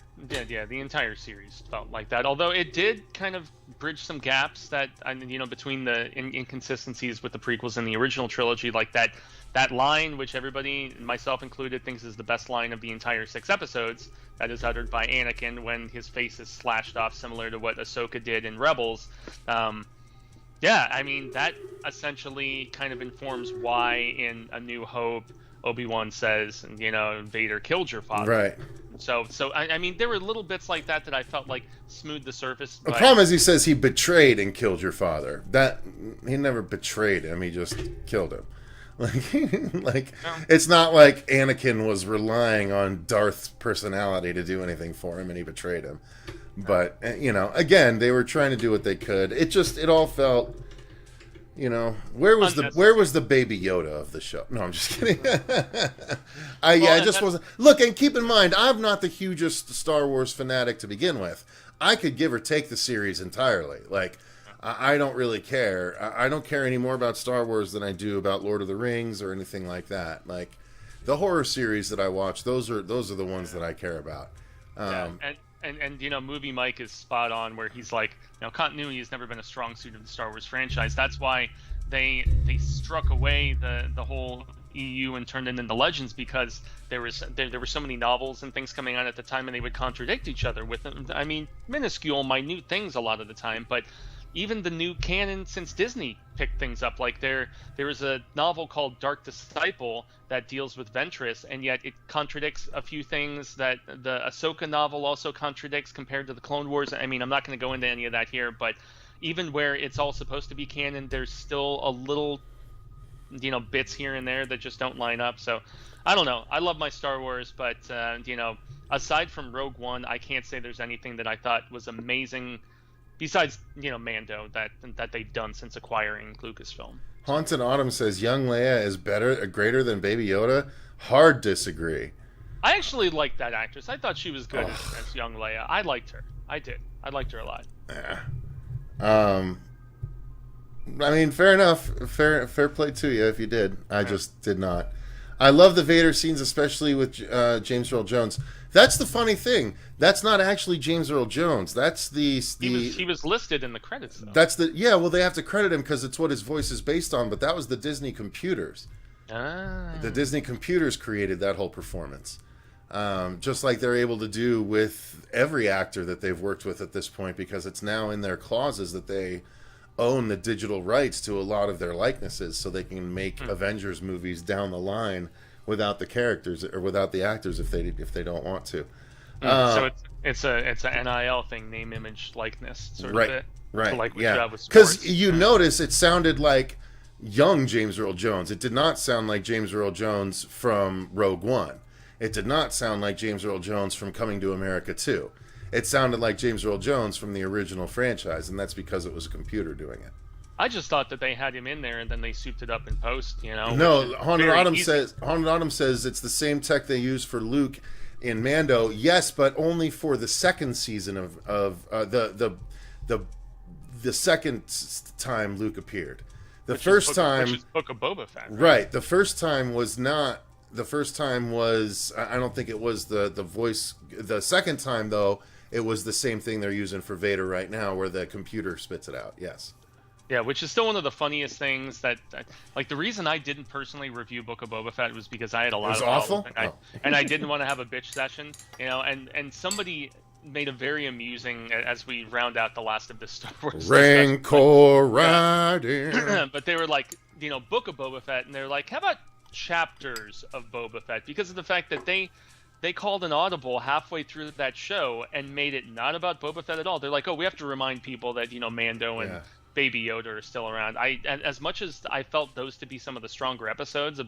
series felt like that. Although it did kind of bridge some gaps that, you know, between the inconsistencies with the prequels and the original trilogy, like that line, which everybody, myself included, thinks is the best line of the entire 6 episodes, that is uttered by Anakin when his face is slashed off, similar to what Ahsoka did in Rebels. Yeah, I mean, that essentially kind of informs why in A New Hope, Obi-Wan says, you know, Vader killed your father. Right. So I mean, there were little bits like that I felt like smoothed the surface. The problem is he says he betrayed and killed your father. That, he never betrayed him, he just killed him. Like, it's not like Anakin was relying on Darth's personality to do anything for him and he betrayed him. But, you know, again, they were trying to do what they could. It all felt, you know, where was the Baby Yoda of the show? No, I'm just kidding. I just wasn't. Look, and keep in mind, I'm not the hugest Star Wars fanatic to begin with. I could give or take the series entirely. Like, I don't really care. I don't care any more about Star Wars than I do about Lord of the Rings or anything like that. Like, the horror series that I watch, those are the ones that I care about. And you know, Movie Mike is spot on where he's like, you know, continuity has never been a strong suit of the Star Wars franchise. That's why they struck away the whole EU and turned it into Legends, because there were so many novels and things coming out at the time, and they would contradict each other with them. I mean, minuscule, minute things a lot of the time, but even the new canon since Disney picked things up. Like there is a novel called Dark Disciple that deals with Ventress, and yet it contradicts a few things that the Ahsoka novel also contradicts compared to the Clone Wars. I mean, I'm not going to go into any of that here, but even where it's all supposed to be canon, there's still a little, you know, bits here and there that just don't line up. So I don't know. I love my Star Wars, but you know, aside from Rogue One, I can't say there's anything that I thought was amazing besides, you know, Mando that they've done since acquiring Lucasfilm. Haunted Autumn says young Leia is greater than Baby Yoda. Hard disagree. I actually liked that actress. I thought she was good as young Leia. I liked her. I did. I liked her a lot. Yeah. I mean, fair enough. Fair play to you if you did. I just did not. I love the Vader scenes, especially with James Earl Jones. That's the funny thing. That's not actually James Earl Jones. That's he was listed in the credits, though. That's well, they have to credit him because it's what his voice is based on. But that was the Disney computers. The Disney computers created that whole performance, just like they're able to do with every actor that they've worked with at this point, because it's now in their clauses that they own the digital rights to a lot of their likenesses, so they can make Avengers movies down the line without the characters or without the actors if they don't want to. So it's a NIL thing, name, image, likeness sort of bit. Right. Like yeah. Because you notice it sounded like young James Earl Jones. It did not sound like James Earl Jones from Rogue One. It did not sound like James Earl Jones from Coming to America 2. It sounded like James Earl Jones from the original franchise, and that's because it was a computer doing it. I just thought that they had him in there and then they souped it up in post, you know. No, Haunted Autumn says it's the same tech they used for Luke in Mando. Yes, but only for the second season of the second time Luke appeared. Which is Book of Boba Fett. Right. The first time was not. The first time was, I don't think it was the voice. The second time, though, it was the same thing they're using for Vader right now, where the computer spits it out. Yes. Yeah, which is still one of the funniest things that like, the reason I didn't personally review Book of Boba Fett was because I had a lot of awful? And I didn't want to have a bitch session, you know, and somebody made a very amusing, as we round out the last of this Star Wars Rancor riding. But they were like, you know, Book of Boba Fett, and they're like, how about chapters of Boba Fett? Because of the fact that they called an audible halfway through that show and made it not about Boba Fett at all. They're like, oh, we have to remind people that, you know, Mando and Baby Yoda are still around. As much as I felt those to be some of the stronger episodes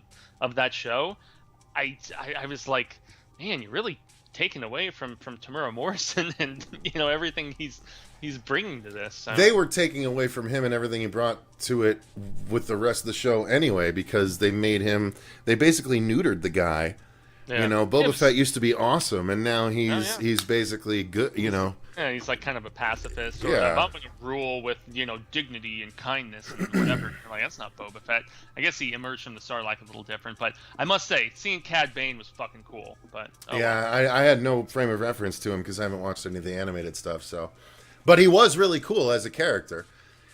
of that show, I was like, man, you're really taken away from Tamura Morrison and everything he's bringing to this. So. They were taking away from him and everything he brought to it with the rest of the show anyway, because they basically neutered the guy. Yeah. Boba Fett used to be awesome, and now he's basically good. Yeah, he's like kind of a pacifist. Or I'm going to rule with dignity and kindness and whatever. You're like, that's not Boba Fett. I guess he emerged from the Sarlacc a little different, but I must say, seeing Cad Bane was fucking cool. But I had no frame of reference to him because I haven't watched any of the animated stuff. So, but he was really cool as a character.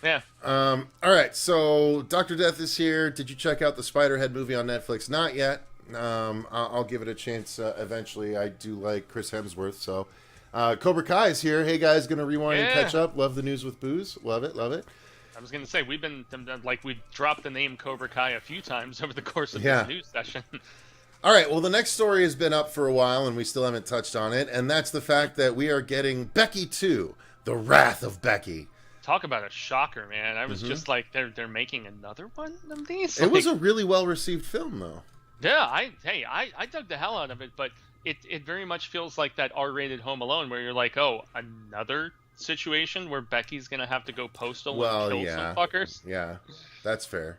Yeah. All right. So Dr. Death is here. Did you check out the Spiderhead movie on Netflix? Not yet. I'll give it a chance eventually. I do like Chris Hemsworth, so Cobra Kai is here. Hey guys, gonna rewind and catch up. Love the news with booze. Love it. I was gonna say we've dropped the name Cobra Kai a few times over the course of this news session. All right, well, the next story has been up for a while and we still haven't touched on it, and that's the fact that we are getting Becky 2, The Wrath of Becky. Talk about a shocker, man. I was just like, they're making another one of these? It was a really well-received film, though. Yeah, I dug the hell out of it, but it very much feels like that R-rated Home Alone where you're like, oh, another situation where Becky's gonna have to go postal and kill some fuckers. Yeah, that's fair.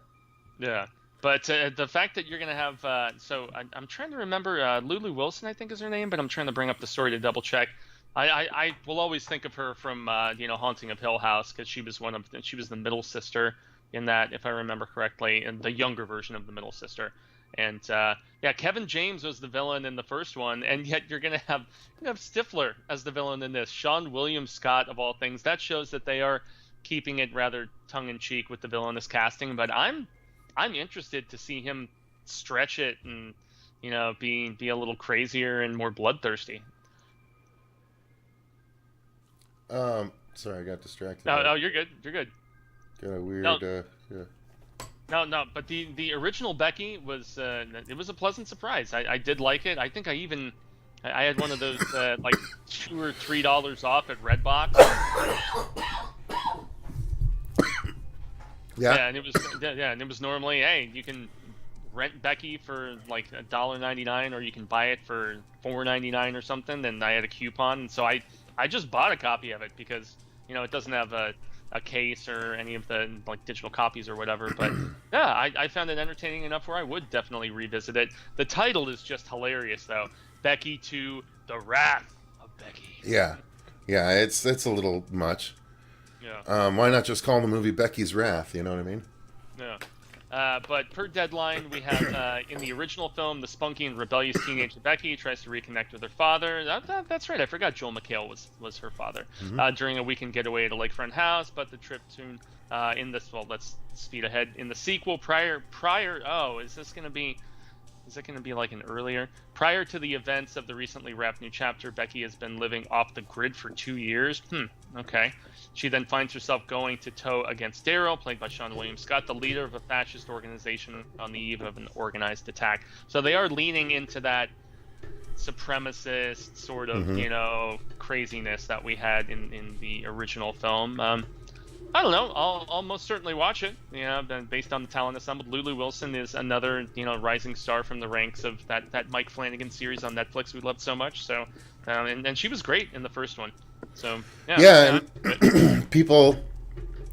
Yeah, but the fact that you're gonna have I'm trying to remember Lulu Wilson, I think is her name, but I'm trying to bring up the story to double check. I will always think of her from Haunting of Hill House because she was the middle sister in that, if I remember correctly, and the younger version of the middle sister. And Kevin James was the villain in the first one, and yet you're gonna have Stifler as the villain in this. Sean William Scott of all things. That shows that they are keeping it rather tongue in cheek with the villainous casting. But I'm interested to see him stretch it and be a little crazier and more bloodthirsty. Sorry, I got distracted. No, you're good. You're good. Got a weird. No, but the original Becky was it was a pleasant surprise. I did like it. I think I had one of those like $2 or $3 off at Redbox. And it was normally, hey, you can rent Becky for like $1.99 or you can buy it for $4.99 or something. And I had a coupon, and so I just bought a copy of it because it doesn't have a case or any of the like digital copies or whatever, but I found it entertaining enough where I would definitely revisit it. The title is just hilarious though. Becky 2, The Wrath of Becky. Yeah, it's a little much. Yeah. Why not just call the movie Becky's Wrath? You know what I mean? Yeah. But per Deadline, we have in the original film, the spunky and rebellious teenage Becky tries to reconnect with her father. That's right, I forgot Joel McHale was her father. During a weekend getaway at a lakefront house, but the trip soon let's speed ahead. In the sequel, is it going to be like an earlier? Prior to the events of the recently wrapped new chapter, Becky has been living off the grid for 2 years. Okay. She then finds herself going to toe against Darrow, played by Sean William Scott, the leader of a fascist organization on the eve of an organized attack. So they are leaning into that supremacist sort of, craziness that we had in the original film. I don't know. I'll most certainly watch it. Based on the talent assembled. Lulu Wilson is another, rising star from the ranks of that Mike Flanagan series on Netflix we loved so much. So, and she was great in the first one. So and people,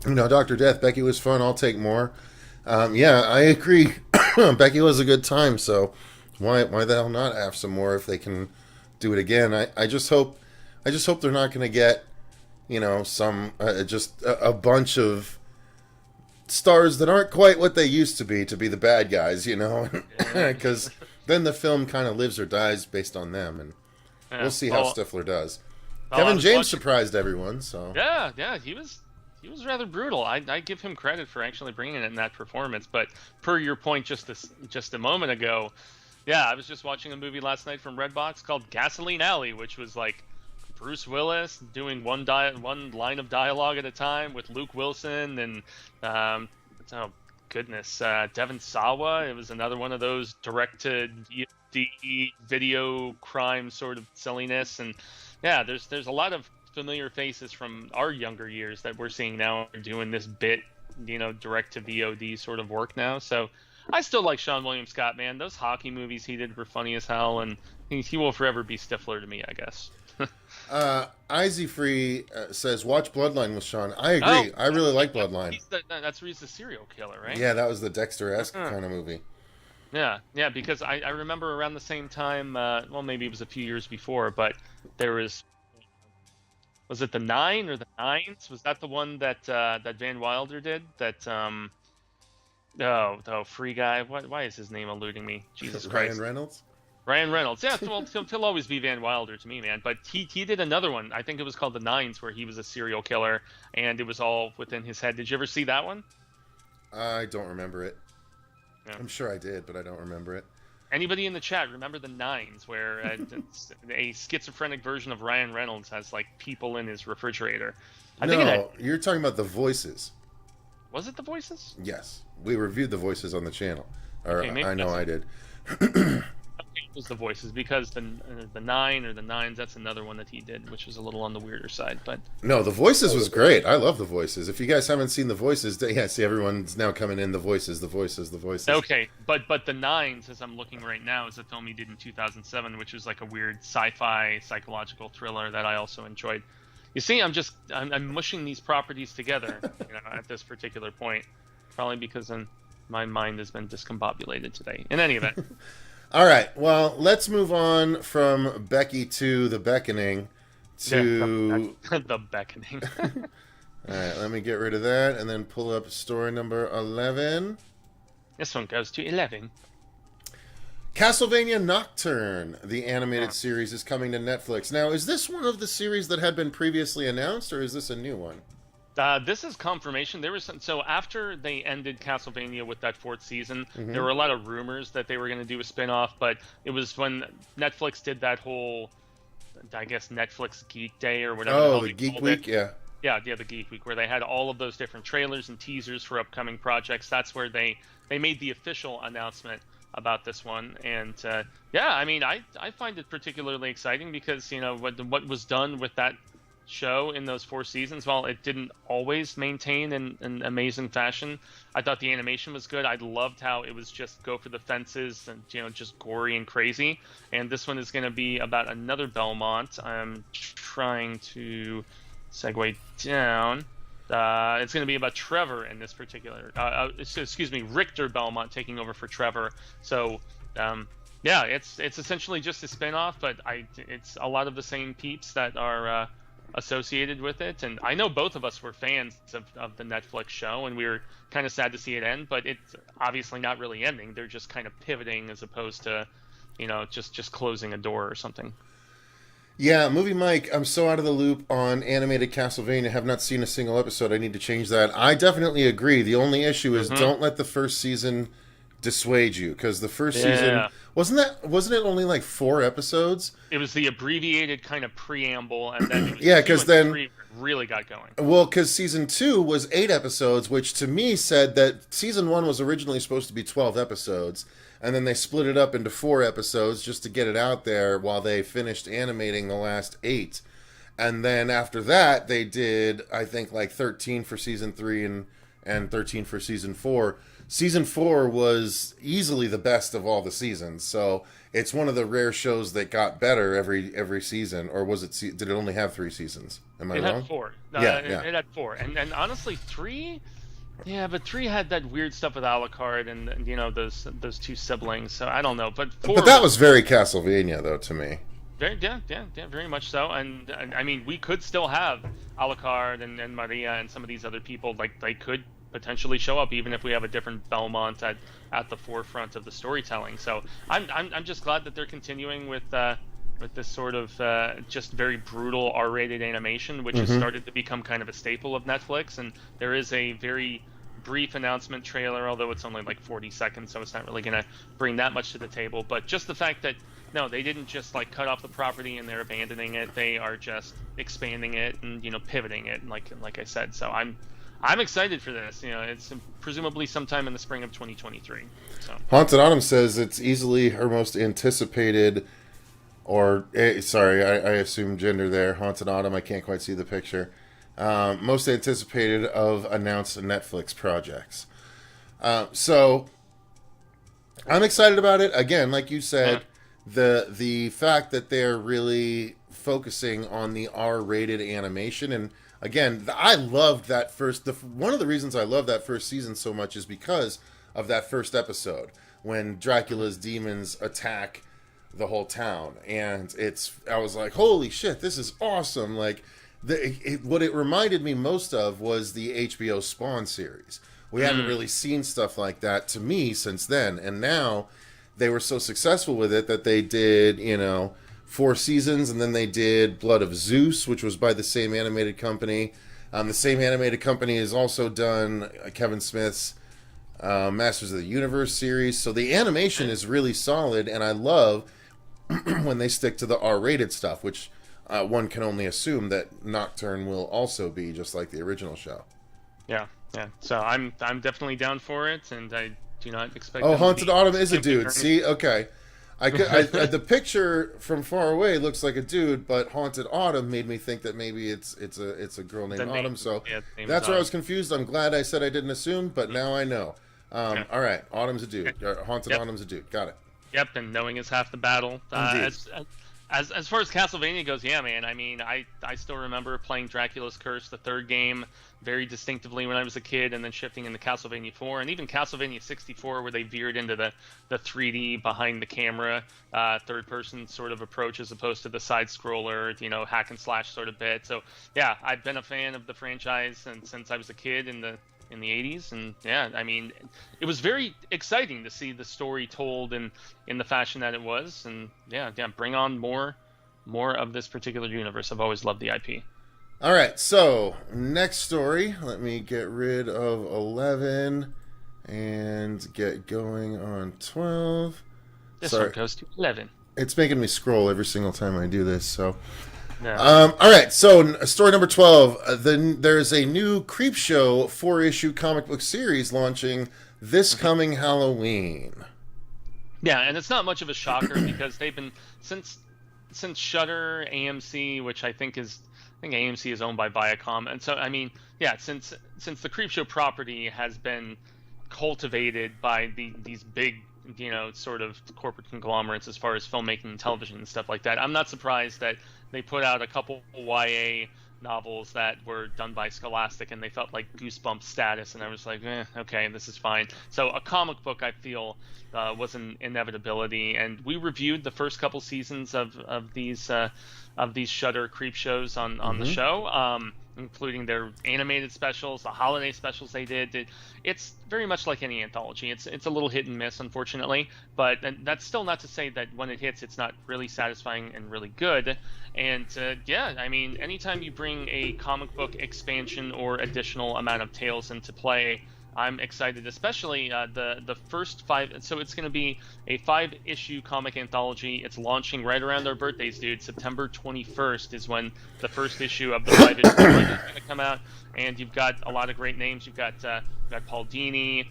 Dr. Death, Becky was fun. I'll take more. I agree. Becky was a good time. So why the hell not have some more if they can do it again? I just hope they're not going to get some just a bunch of stars that aren't quite what they used to be the bad guys, because then the film kind of lives or dies based on them, and we'll see how Stifler does. Kevin James surprised everyone, so he was rather brutal. I give him credit for actually bringing it in that performance, but per your point just a moment ago, I was just watching a movie last night from Redbox called Gasoline Alley, which was like Bruce Willis doing one line of dialogue at a time with Luke Wilson and Devon Sawa. It was another one of those direct-to-video crime sort of silliness, and there's a lot of familiar faces from our younger years that we're seeing now are doing this bit, direct to VOD sort of work now. So I still like Sean William Scott, man. Those hockey movies he did were funny as hell, and he will forever be Stifler to me, I guess. Izzy Free says, watch Bloodline with Sean. I agree. I really like Bloodline. That's where he's the serial killer, right? Yeah, that was the Dexter-esque kind of movie. Yeah, because I remember around the same time, well, maybe it was a few years before, but there was it the Nine or the Nines? Was that the one that that Van Wilder did? That free guy. Why is his name eluding me? Jesus Christ. Ryan Reynolds. Yeah, well, he'll always be Van Wilder to me, man. But he did another one. I think it was called The Nines, where he was a serial killer, and it was all within his head. Did you ever see that one? I don't remember it. Yeah. I'm sure I did, but I don't remember it. Anybody in the chat remember The Nines, where a schizophrenic version of Ryan Reynolds has like people in his refrigerator? You're talking about The Voices. Was it The Voices? Yes, we reviewed The Voices on the channel. Okay, I know I did. It was The Voices, because the Nine or the Nines, that's another one that he did, which was a little on the weirder side. But no, The Voices was great. I love The Voices. If you guys haven't seen The Voices, yeah, see, everyone's now coming in. The Voices. Okay, but The Nines, as I'm looking right now, is a film he did in 2007, which was like a weird sci-fi psychological thriller that I also enjoyed. You see, I'm mushing these properties together at this particular point, probably because my mind has been discombobulated today. In any event. All right, well, let's move on from Becky to The Beckoning to... The Beckoning. All right, let me get rid of that and then pull up story number 11. This one goes to 11. Castlevania Nocturne, the animated series, is coming to Netflix. Now, is this one of the series that had been previously announced, or is this a new one? This is confirmation. So after they ended Castlevania with that 4th season, there were a lot of rumors that they were going to do a spin-off, but it was when Netflix did that whole, I guess, Netflix Geek Day or whatever. Oh, the Geek Week, yeah. Yeah, the Geek Week, where they had all of those different trailers and teasers for upcoming projects. That's where they made the official announcement about this one. And I find it particularly exciting because, what was done with that show in those 4 seasons, while it didn't always maintain in an amazing fashion, I thought the animation was good. I loved how it was just go for the fences and just gory and crazy. And this one is going to be about another Belmont. I'm trying to segue down. It's going to be about Trevor in this particular Richter Belmont taking over for Trevor. So it's essentially just a spin-off, but it's a lot of the same peeps that are associated with it. And I know both of us were fans of the Netflix show, and we were kind of sad to see it end, but it's obviously not really ending. They're just kind of pivoting as opposed to just closing a door or something. Yeah, Movie Mike, I'm so out of the loop on animated Castlevania. Have not seen a single episode. I need to change that. I definitely agree. The only issue is don't let the first season dissuade you, because the first season wasn't it only like 4 episodes? It was the abbreviated kind of preamble, and then because then really got going. Well, because season 2 was 8 episodes, which to me said that season 1 was originally supposed to be 12 episodes, and then they split it up into 4 episodes just to get it out there while they finished animating the last 8. And then after that, they did, I think, like 13 for season 3 and 13 for season 4. Season 4 was easily the best of all the seasons, so it's one of the rare shows that got better every season. Or was it? Did it only have 3 seasons? Am I wrong? It had 4. It had 4, and honestly 3. Yeah, but 3 had that weird stuff with Alucard and those 2 siblings. So I don't know, but 4. But that was very Castlevania, though, to me. Yeah, very much so. And I mean, we could still have Alucard and Maria and some of these other people. Like, they could potentially show up even if we have a different Belmont at the forefront of the storytelling. So I'm just glad that they're continuing with this sort of just very brutal R-rated animation, which has started to become kind of a staple of Netflix. And there is a very brief announcement trailer, although it's only like 40 seconds, so it's not really going to bring that much to the table. But just the fact that no, they didn't just like cut off the property and they're abandoning it. They are just expanding it and pivoting it, like I said. So I'm excited for this. It's presumably sometime in the spring of 2023. So. Haunted Autumn says it's easily her most anticipated or sorry, I assume gender there. Haunted Autumn. I can't quite see the picture. Most anticipated of announced Netflix projects. So I'm excited about it. Again, like you said, the fact that they're really focusing on the R-rated animation, and again, I loved that first. One of the reasons I love that first season so much is because of that first episode when Dracula's demons attack the whole town, and I was like, holy shit, this is awesome. Like, what it reminded me most of was the HBO Spawn series. We hadn't really seen stuff like that, to me, since then, and now they were so successful with it that they did 4 seasons, and then they did Blood of Zeus, which was by the same animated company. The same animated company has also done Kevin Smith's Masters of the Universe series. So the animation is really solid, and I love when they stick to the R-rated stuff, which one can only assume that Nocturne will also be, just like the original show. Yeah. So I'm definitely down for it, and I do not expect. Oh, Haunted Autumn is a dude. See, okay. The picture from far away looks like a dude, but Haunted Autumn made me think that maybe it's a girl named Autumn. So that's where I was confused. I'm glad I said I didn't assume, but now I know. All right, Autumn's a dude. Haunted Autumn's a dude. Got it. Yep, and knowing is half the battle. As far as Castlevania goes, yeah, man. I mean, I still remember playing Dracula's Curse, the third game, very distinctively when I was a kid, and then shifting into Castlevania 4, and even Castlevania 64, where they veered into the 3D behind the camera, third-person sort of approach as opposed to the side-scroller, hack and slash sort of bit. So, yeah, I've been a fan of the franchise since I was a kid in the 80s, and yeah, I mean, it was very exciting to see the story told in the fashion that it was, and yeah, bring on more of this particular universe. I've always loved the IP. All right, so next story. Let me get rid of 11 and get going on 12. This one goes to 11. It's making me scroll every single time I do this, so... Yeah. All right, so story number 12. There's a new Creepshow 4-issue comic book series launching this coming Halloween. Yeah, and it's not much of a shocker because they've been since Shudder, AMC, which I think AMC is owned by Viacom, and so I mean, yeah, since the Creepshow property has been cultivated by these big, sort of corporate conglomerates as far as filmmaking and television and stuff like that, I'm not surprised that they put out a couple YA novels that were done by Scholastic, and they felt like Goosebumps status, and I was like, okay, this is fine. So a comic book, I feel, was an inevitability, and we reviewed the first couple seasons of these Shudder Creep shows on the show, including their animated specials, the holiday specials they did. It's very much like any anthology. It's a little hit and miss, unfortunately, but that's still not to say that when it hits, it's not really satisfying and really good. And yeah, I mean, anytime you bring a comic book expansion or additional amount of tales into play, I'm excited, especially the first 5. So it's going to be a 5-issue comic anthology. It's launching right around our birthdays, dude. September 21st is when the first issue of the 5-issue is going to come out. And you've got a lot of great names. You've got Paul Dini,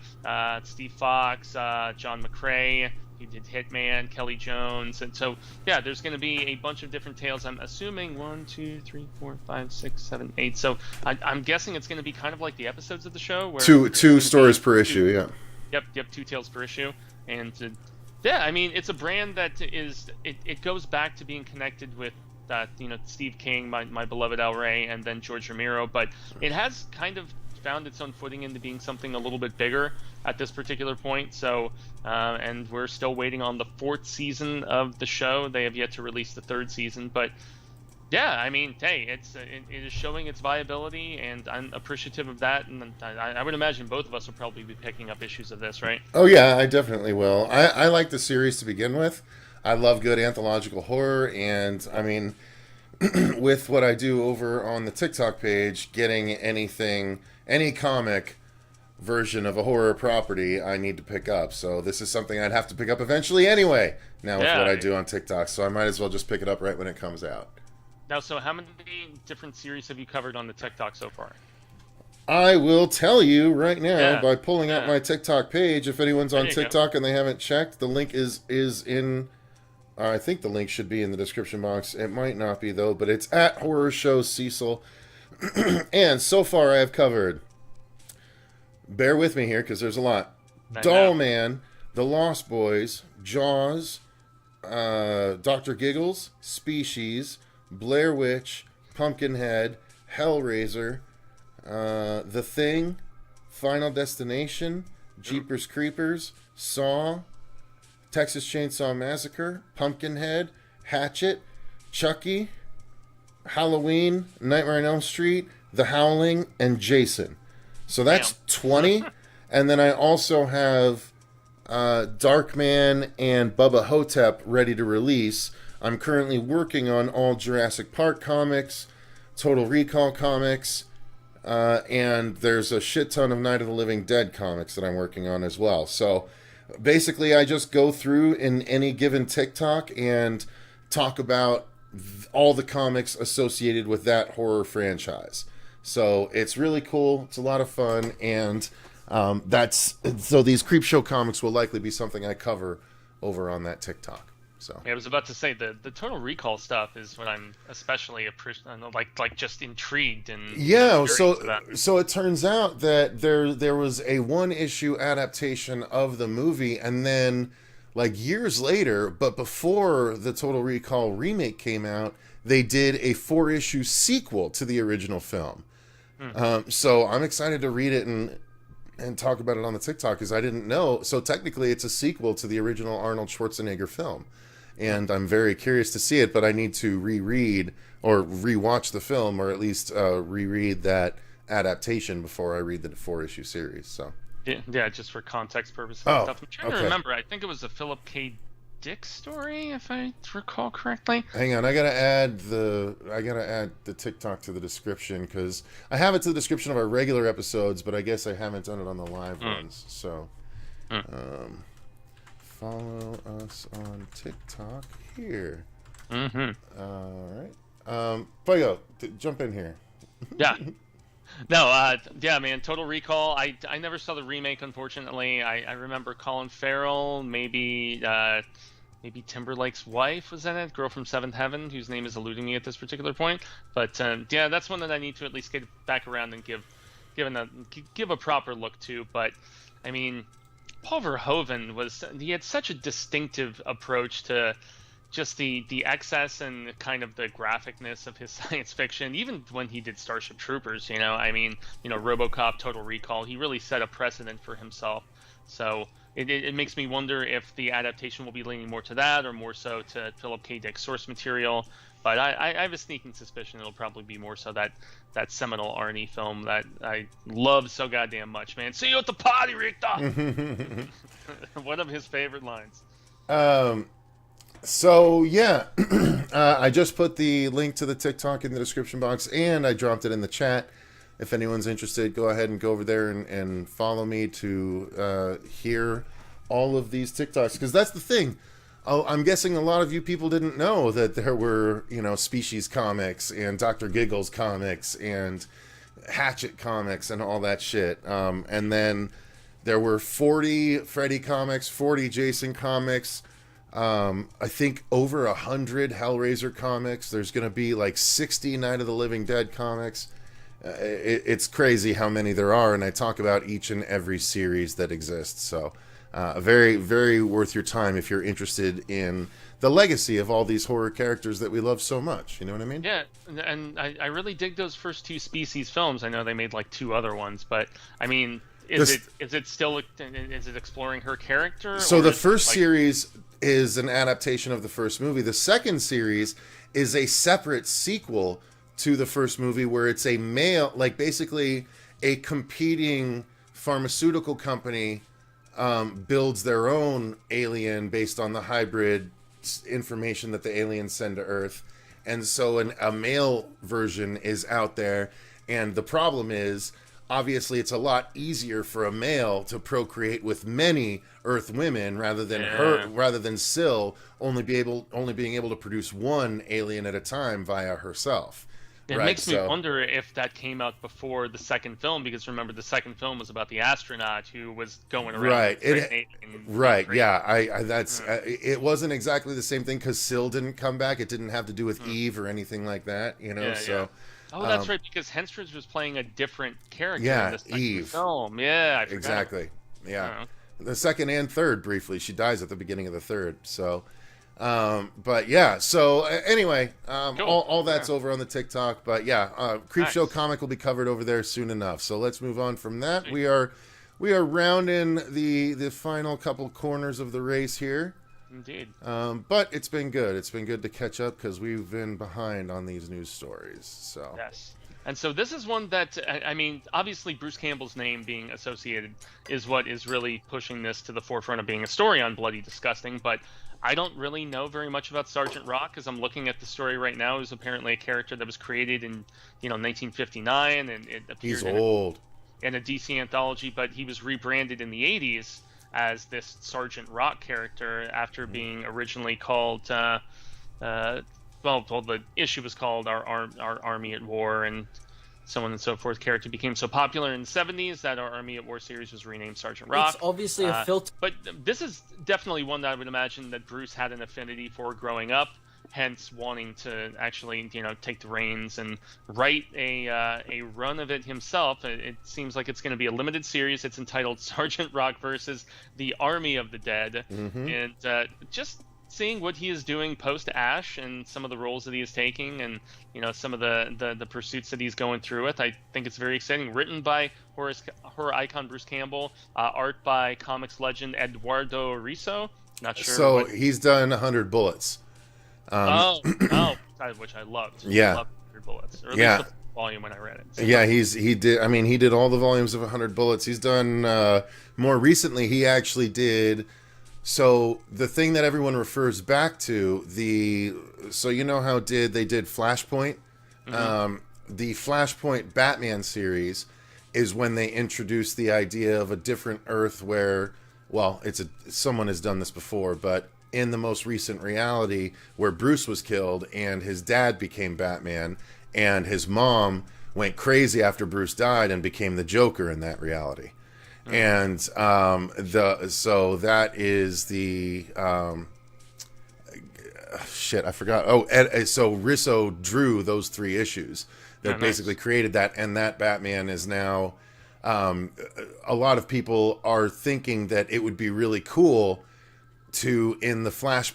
Steve Fox, John McCrae. He did Hitman, Kelly Jones, and so yeah, there's going to be a bunch of different tales. I'm assuming 1, 2, 3, 4, 5, 6, 7, 8. So I'm guessing it's going to be kind of like the episodes of the show, where two stories per issue. Yeah. Yep, 2 tales per issue, and yeah, I mean, it's a brand that is it goes back to being connected with Steve King, my beloved El Rey, and then George Romero, but it has kind of found its own footing into being something a little bit bigger at this particular point. So and we're still waiting on the 4th season of the show. They have yet to release the 3rd season, but yeah, I mean, hey, it is showing its viability, and I'm appreciative of that. And I would imagine both of us will probably be picking up issues of this, right? Oh yeah, I definitely will. I like the series to begin with. I love good anthological horror, and I mean, with what I do over on the TikTok page, getting any comic version of a horror property I need to pick up. So this is something I'd have to pick up eventually anyway, now with what I do on TikTok. So I might as well just pick it up right when it comes out. Now, so how many different series have you covered on the TikTok so far? I will tell you right now by pulling up my TikTok page. If anyone's on TikTok and they haven't checked, the link is in I think the link should be in the description box. It might not be, though, but it's at Horror Shows Cecil. And so far I have covered, bear with me here because there's a lot, Doll Man, The Lost Boys, Jaws, Dr. Giggles, Species, Blair Witch, Pumpkinhead, Hellraiser, The Thing, Final Destination, Jeepers Creepers, Saw, Texas Chainsaw Massacre, Pumpkinhead, Hatchet, Chucky, Halloween, Nightmare on Elm Street, The Howling, and Jason. So that's 20. And then I also have Darkman and Bubba Hotep ready to release. I'm currently working on all Jurassic Park comics, Total Recall comics, and there's a shit ton of Night of the Living Dead comics that I'm working on as well. So basically I just go through in any given TikTok and talk about all the comics associated with that horror franchise. So it's really cool. It's a lot of fun. And so these Creepshow comics will likely be something I cover over on that TikTok. So yeah, I was about to say the Total Recall stuff is what I'm especially like just intrigued and yeah. So it turns out that there was a 1-issue adaptation of the movie, and then like years later, but before the Total Recall remake came out, they did a 4-issue sequel to the original film. So I'm excited to read it and talk about it on the TikTok because I didn't know. So technically it's a sequel to the original Arnold Schwarzenegger film. And I'm very curious to see it, but I need to reread or rewatch the film, or at least reread that adaptation before I read the 4-issue series. So yeah, just for context purposes and stuff. I'm trying to remember. I think it was a Philip K. Dick story, if I recall correctly. Hang on, I gotta add the TikTok to the description because I have it to the description of our regular episodes, but I guess I haven't done it on the live ones. So, follow us on TikTok here. All right, Fuego, jump in here. Yeah. No, yeah, man, Total Recall. I never saw the remake, unfortunately. I remember Colin Farrell, maybe Timberlake's wife was in it, girl from Seventh Heaven, whose name is eluding me at this particular point. But yeah, that's one that I need to at least get back around and give a proper look to. But I mean, Paul Verhoeven he had such a distinctive approach to just the excess and kind of the graphicness of his science fiction, even when he did Starship Troopers, I mean, RoboCop, Total Recall, he really set a precedent for himself. So it makes me wonder if the adaptation will be leaning more to that or more so to Philip K. Dick's source material. But I have a sneaking suspicion it'll probably be more so that seminal Arnie film that I love so goddamn much, man. See you at the party, Richter! One of his favorite lines. So yeah, I just put the link to the TikTok in the description box, and I dropped it in the chat. If anyone's interested, go ahead and go over there and follow me to hear all of these TikToks, because that's the thing. I'm guessing a lot of you people didn't know that there were, Species comics and Dr. Giggles comics and Hatchet comics and all that shit. And then there were 40 Freddy comics, 40 Jason comics, I think over 100 Hellraiser comics. There's going to be like 60 Night of the Living Dead comics. It's crazy how many there are, and I talk about each and every series that exists. So very, very worth your time if you're interested in the legacy of all these horror characters that we love so much. You know what I mean? Yeah, and I really dig those first 2 Species films. I know they made like 2 other ones, but I mean, is it exploring her character? So the first series is an adaptation of the first movie. The second series is a separate sequel to the first movie, where it's a male, like basically a competing pharmaceutical company builds their own alien based on the hybrid information that the aliens send to Earth. And so a male version is out there. And the problem is, obviously, it's a lot easier for a male to procreate with many Earth women rather than Syl only being able to produce one alien at a time via herself. It Right. makes me So wonder if that came out before the second film, because remember the second film was about the astronaut who was going around right. impregnating and being Right. crazy. Yeah. I that's Mm, it wasn't exactly the same thing because Syl didn't come back. It didn't have to do with mm. Eve or anything like that. Yeah, yeah. So Oh, that's um, right, because Henstridge was playing a different character in yeah, the second Eve. film. Yeah, I forgot about Exactly. Yeah. that. The second and third briefly. She dies at the beginning of the third. So but yeah, so anyway, Cool. all Yeah. that's over on the TikTok, but yeah, Creepshow Nice. comic will be covered over there soon enough. So let's move on from that. Sweet. We are rounding the final couple corners of the race here. Indeed. But it's been good. It's been good to catch up because we've been behind on these news stories. So Yes. And so this is one that, I mean, obviously Bruce Campbell's name being associated is what is really pushing this to the forefront of being a story on Bloody Disgusting, but I don't really know very much about Sergeant Rock, as I'm looking at the story right now. Is apparently a character that was created in, 1959, and it he's appeared old. in a DC anthology, but he was rebranded in the 80s as this Sergeant Rock character after being originally called, well, the issue was called Our Army at War, and so on and so forth. Character became so popular in the 70s that our Army at War series was renamed Sergeant Rock. It's obviously a filter. But this is definitely one that I would imagine that Bruce had an affinity for growing up, hence wanting to actually, take the reins and write a run of it himself. It seems like it's going to be a limited series. It's entitled Sergeant Rock versus the Army of the Dead, and just seeing what he is doing post Ash and some of the roles that he is taking, and some of the pursuits that he's going through with, I think it's very exciting. Written by horror icon Bruce Campbell, art by comics legend Eduardo Risso. Not sure. So he's done 100 Bullets. Which I loved. Yeah. I loved 100 Bullets. Or at Yeah. least the volume when I read it. So, Yeah, he did. I mean, he did all the volumes of 100 Bullets. He's done more recently. He actually did. So the thing that everyone refers back to so you know how they did Flashpoint. The Flashpoint Batman series is when they introduced the idea of a different Earth where, well, someone has done this before, but in the most recent reality where Bruce was killed and his dad became Batman and his mom went crazy after Bruce died and became the Joker in that reality. And so that is the shit, I forgot. So Risso drew those 3 issues that basically created that, and that Batman is now a lot of people are thinking that it would be really cool to in the Flash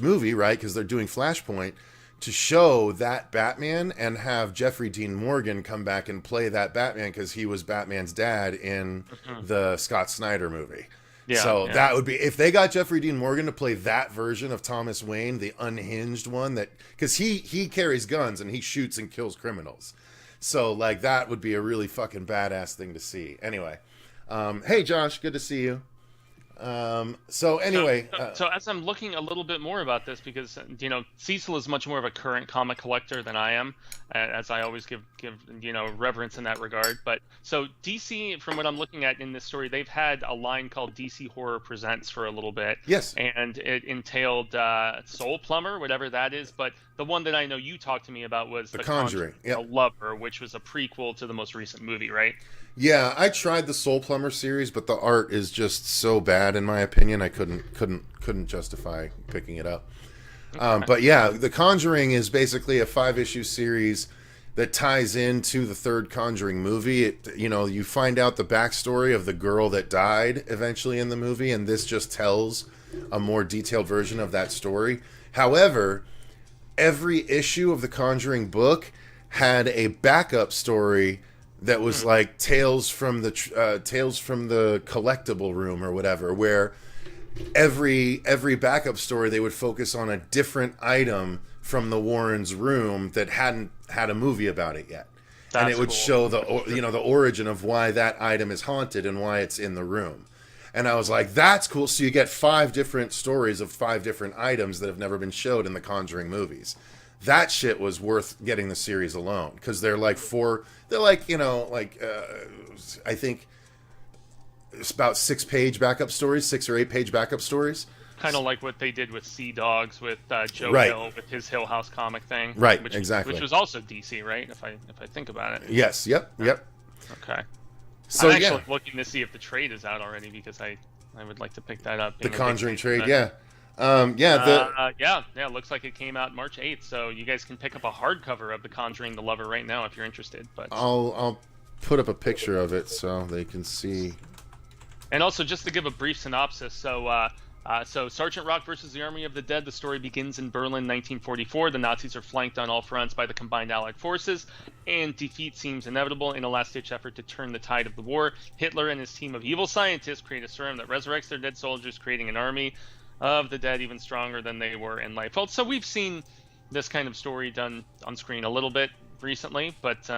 movie, right? Because they're doing Flashpoint, to show that Batman and have Jeffrey Dean Morgan come back and play that Batman because he was Batman's dad in the Scott Snyder movie. Yeah, that would be, if they got Jeffrey Dean Morgan to play that version of Thomas Wayne, the unhinged one, that because he carries guns and he shoots and kills criminals. So like that would be a really fucking badass thing to see. Anyway, hey Josh, good to see you. So anyway, so as I'm looking a little bit more about this, because Cecil is much more of a current comic collector than I am, as I always give reverence in that regard. But so DC, from what I'm looking at in this story, they've had a line called DC Horror Presents for a little bit. Yes, and it entailed Soul Plumber, whatever that is. But the one that I know you talked to me about was The Conjuring. The Lover, which was a prequel to the most recent movie, right? Yeah, I tried the Soul Plumber series, but the art is just so bad, in my opinion. I couldn't justify picking it up. But yeah, The Conjuring is basically a 5-issue series that ties into the third Conjuring movie. You find out the backstory of the girl that died eventually in the movie, and this just tells a more detailed version of that story. However, every issue of the Conjuring book had a backup story that was like tales from the collectible room or whatever, where every backup story they would focus on a different item from the Warrens' room that hadn't had a movie about it yet. And it would show the origin of why that item is haunted and why it's in the room. And I was like, that's cool. So you get 5 different stories of 5 different items that have never been showed in the Conjuring movies. That shit was worth getting the series alone, because they're like I think it's about 6 or 8 page backup stories. Kind of like what they did with Sea Dogs with Joe Right. Hill with his Hill House comic thing. Right, Which, exactly. Which was also DC, right? If I think about it. Yes. Yep. Okay. So I'm actually looking to see if the trade is out already because I would like to pick that up. the being a big Conjuring fan of trade. that. Yeah. Yeah. It looks like it came out March 8th, so you guys can pick up a hardcover of The Conjuring: The Lover right now if you're interested. But I'll put up a picture of it so they can see. And also, just to give a brief synopsis, so Sergeant Rock versus the Army of the Dead. The story begins in Berlin, 1944. The Nazis are flanked on all fronts by the combined Allied forces, and defeat seems inevitable. In a last-ditch effort to turn the tide of the war, Hitler and his team of evil scientists create a serum that resurrects their dead soldiers, creating an army of the dead even stronger than they were in life. Well, so we've seen this kind of story done on screen a little bit recently, but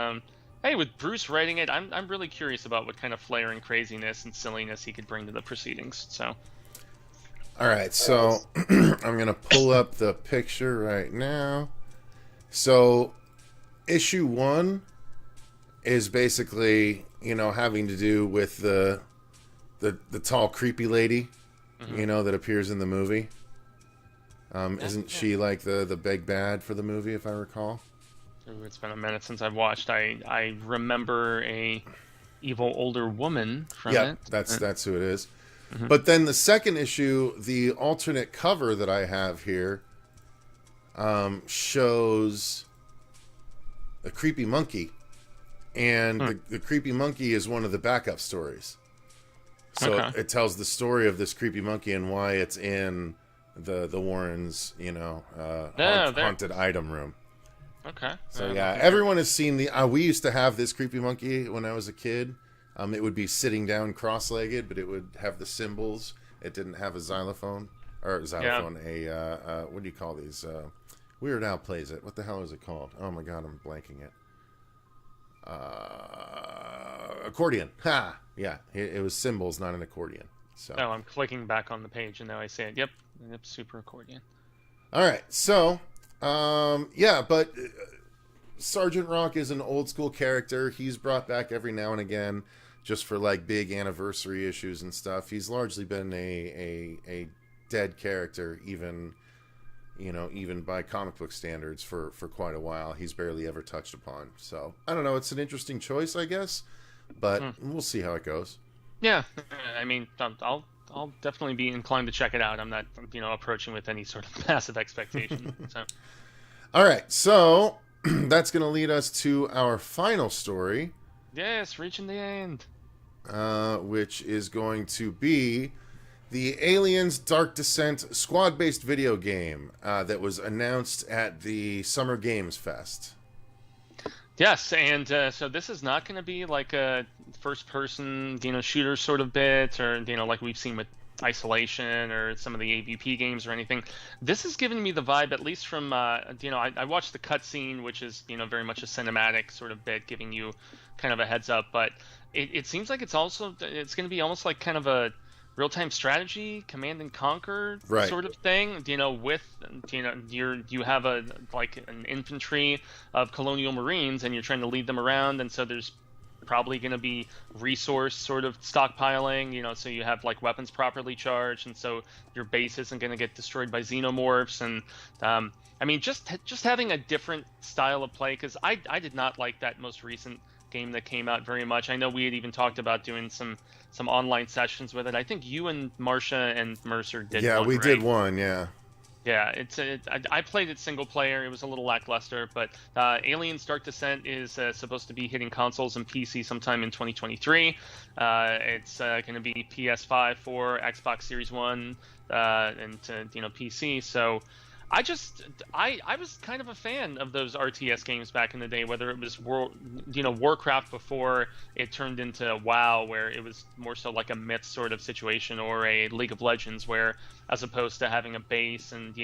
hey, with Bruce writing it, I'm really curious about what kind of flair and craziness and silliness he could bring to the proceedings. So. All right, so I'm going to pull up the picture right now. So issue 1 is basically, having to do with the tall creepy lady, that appears in the movie. Isn't she like the big bad for the movie, if I recall? Ooh, it's been a minute since I've watched. I remember a evil older woman from it. That's who it is. But then the second issue, the alternate cover that I have here, shows a creepy monkey, and the creepy monkey is one of the backup stories. So it tells the story of this creepy monkey and why it's in the Warrens, haunted item room. Okay. So everyone has seen we used to have this creepy monkey when I was a kid. It would be sitting down cross-legged, but it would have the cymbals. It didn't have a xylophone. What do you call these? Weird Al plays it. What the hell is it called? Oh my god, I'm blanking it. Accordion. Ha! Yeah, it was cymbals, not an accordion. So. Oh, I'm clicking back on the page, and now I see it. Yep, super accordion. All right, so, but Sergeant Rock is an old-school character. He's brought back every now and again, just for like big anniversary issues and stuff. He's largely been a dead character, even by comic book standards for quite a while. He's barely ever touched upon. So I don't know. It's an interesting choice, I guess, but we'll see how it goes. Yeah, I mean, I'll definitely be inclined to check it out. I'm not approaching with any sort of massive expectation. So. All right, so that's going to lead us to our final story. Yes, reaching the end. Which is going to be the Aliens Dark Descent squad-based video game that was announced at the Summer Games Fest. Yes, and so this is not going to be like a first-person, shooter sort of bit, or like we've seen with Isolation or some of the AVP games or anything. This is giving me the vibe, at least from I watched the cutscene, which is very much a cinematic sort of bit, giving you kind of a heads up, but it seems like it's going to be almost like kind of a real-time strategy, command and conquer sort of thing. With you have an infantry of colonial marines, and you're trying to lead them around, and so there's probably going to be resource sort of stockpiling, so you have like weapons properly charged, and so your base isn't going to get destroyed by xenomorphs. And I mean, just having a different style of play, because I did not like that most recent game that came out very much. I know we had even talked about doing some online sessions with it. I think you and Marcia and Mercer did. Yeah, one, we right? did one. Yeah. Yeah, I played it single player. It was a little lackluster, but Aliens Dark Descent is supposed to be hitting consoles and PC sometime in 2023. It's going to be PS5, 4, Xbox Series One, and PC. So I was kind of a fan of those RTS games back in the day, whether it was Warcraft before it turned into WoW, where it was more so like a myth sort of situation, or a League of Legends, where as opposed to having a base and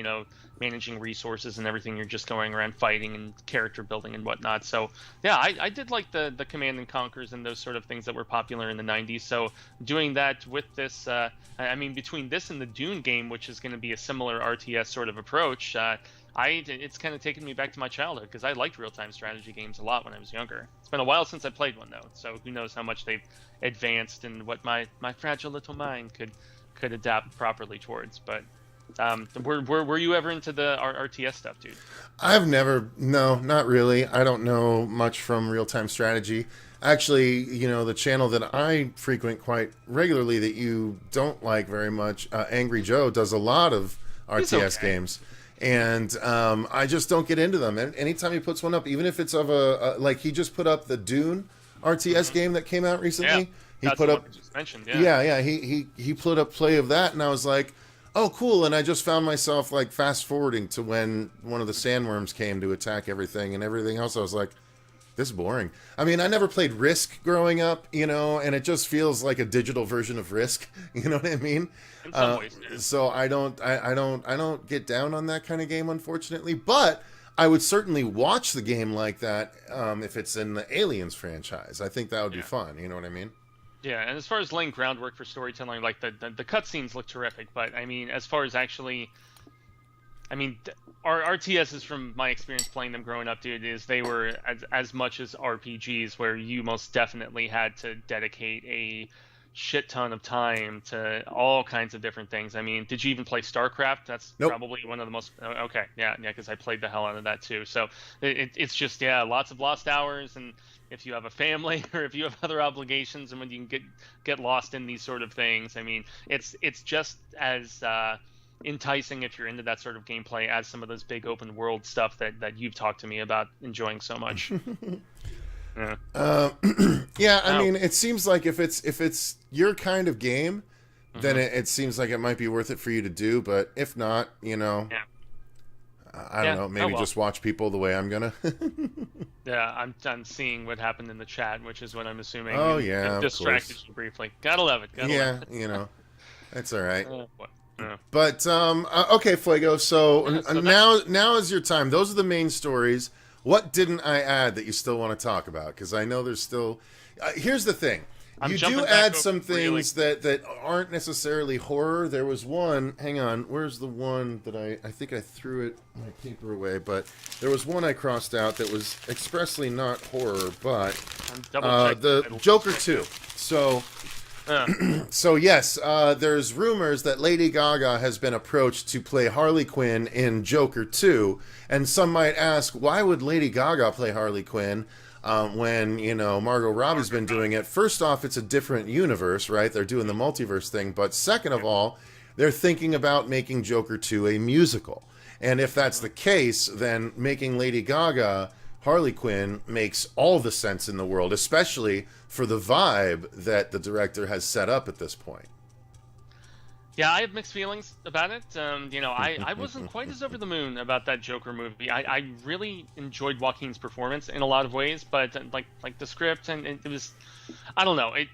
managing resources and everything, you're just going around fighting and character building and whatnot. So yeah, I did like the command and conquers and those sort of things that were popular in the 90s. So doing that with this, I mean, between this and the Dune game, which is going to be a similar RTS sort of approach, it's kind of taken me back to my childhood, because I liked real-time strategy games a lot when I was younger. It's been a while since I played one, though, so who knows how much they've advanced and what my fragile little mind could adapt properly towards. But Were you ever into the RTS stuff, dude? No, not really. I don't know much from real-time strategy. Actually, the channel that I frequent quite regularly that you don't like very much, Angry Joe, does a lot of RTS games. And I just don't get into them. And anytime he puts one up, even if it's of like he just put up the Dune RTS game that came out recently. Yeah, he put up just mentioned. He put up play of that, and I was like, oh, cool. And I just found myself like fast forwarding to when one of the sandworms came to attack everything and everything else. I was like, this is boring. I mean, I never played Risk growing up, and it just feels like a digital version of Risk. You know what I mean? In some ways, yeah. So I don't get down on that kind of game, unfortunately. But I would certainly watch the game like that if it's in the Aliens franchise. I think that would be fun. You know what I mean? Yeah, and as far as laying groundwork for storytelling, like the cutscenes look terrific. But I mean, as far as actually, our RTSs, from my experience playing them growing up, dude, is they were as much as RPGs, where you most definitely had to dedicate a shit ton of time to all kinds of different things. I mean, did you even play StarCraft? That's probably one of the most. Okay, yeah, because I played the hell out of that too. So it's just lots of lost hours, and if you have a family or if you have other obligations, and when you can get lost in these sort of things, I mean, it's just as enticing if you're into that sort of gameplay as some of those big open world stuff that you've talked to me about enjoying so much. Yeah, I mean, it seems like if it's your kind of game, then it seems like it might be worth it for you to do. But if not, I don't know, maybe just watch people the way I'm gonna. Yeah, I'm seeing what happened in the chat, which is what I'm assuming. Oh yeah, it distracted you briefly. Gotta love it. It's all right. But okay, Fuego. So now is your time. Those are the main stories. What didn't I add that you still want to talk about? Because I know there's still. Here's the thing. You do add some things that aren't necessarily horror. There was one. Hang on. Where's the one that I think I threw my paper away, but there was one I crossed out that was expressly not horror, but the Joker 2. So yes, there's rumors that Lady Gaga has been approached to play Harley Quinn in Joker 2, and some might ask, why would Lady Gaga play Harley Quinn when Margot Robbie's been doing it? First off, it's a different universe, right? They're doing the multiverse thing, but second of all, they're thinking about making Joker 2 a musical, and if that's the case, then making Lady Gaga Harley Quinn makes all the sense in the world, especially for the vibe that the director has set up at this point. Yeah, I have mixed feelings about it. I wasn't quite as over the moon about that Joker movie. I really enjoyed Joaquin's performance in a lot of ways, but like the script, and it was, I don't know, it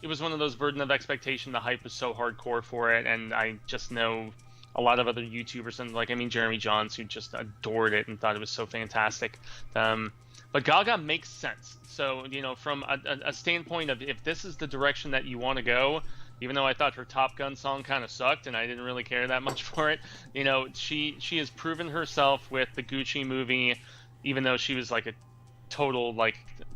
was one of those burden of expectation. The hype was so hardcore for it, and I just know a lot of other YouTubers, and Jeremy Johns, who just adored it and thought it was so fantastic. But Gaga makes sense. So, from a standpoint of if this is the direction that you want to go, even though I thought her Top Gun song kind of sucked and I didn't really care that much for it, she has proven herself with the Gucci movie, even though she was like a total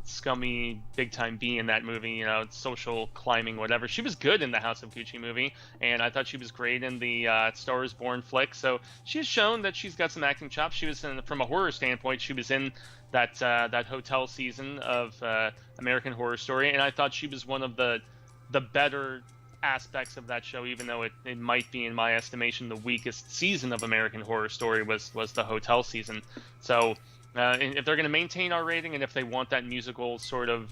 scummy big time B in that movie, social climbing, whatever. She was good in the House of Gucci movie, and I thought she was great in the Star Is Born flick. So she's shown that she's got some acting chops. She was from a horror standpoint, she was in that hotel season of American Horror Story, and I thought she was one of the better aspects of that show, even though it might be, in my estimation, the weakest season of American Horror Story was the hotel season. So if they're going to maintain our rating, and if they want that musical sort of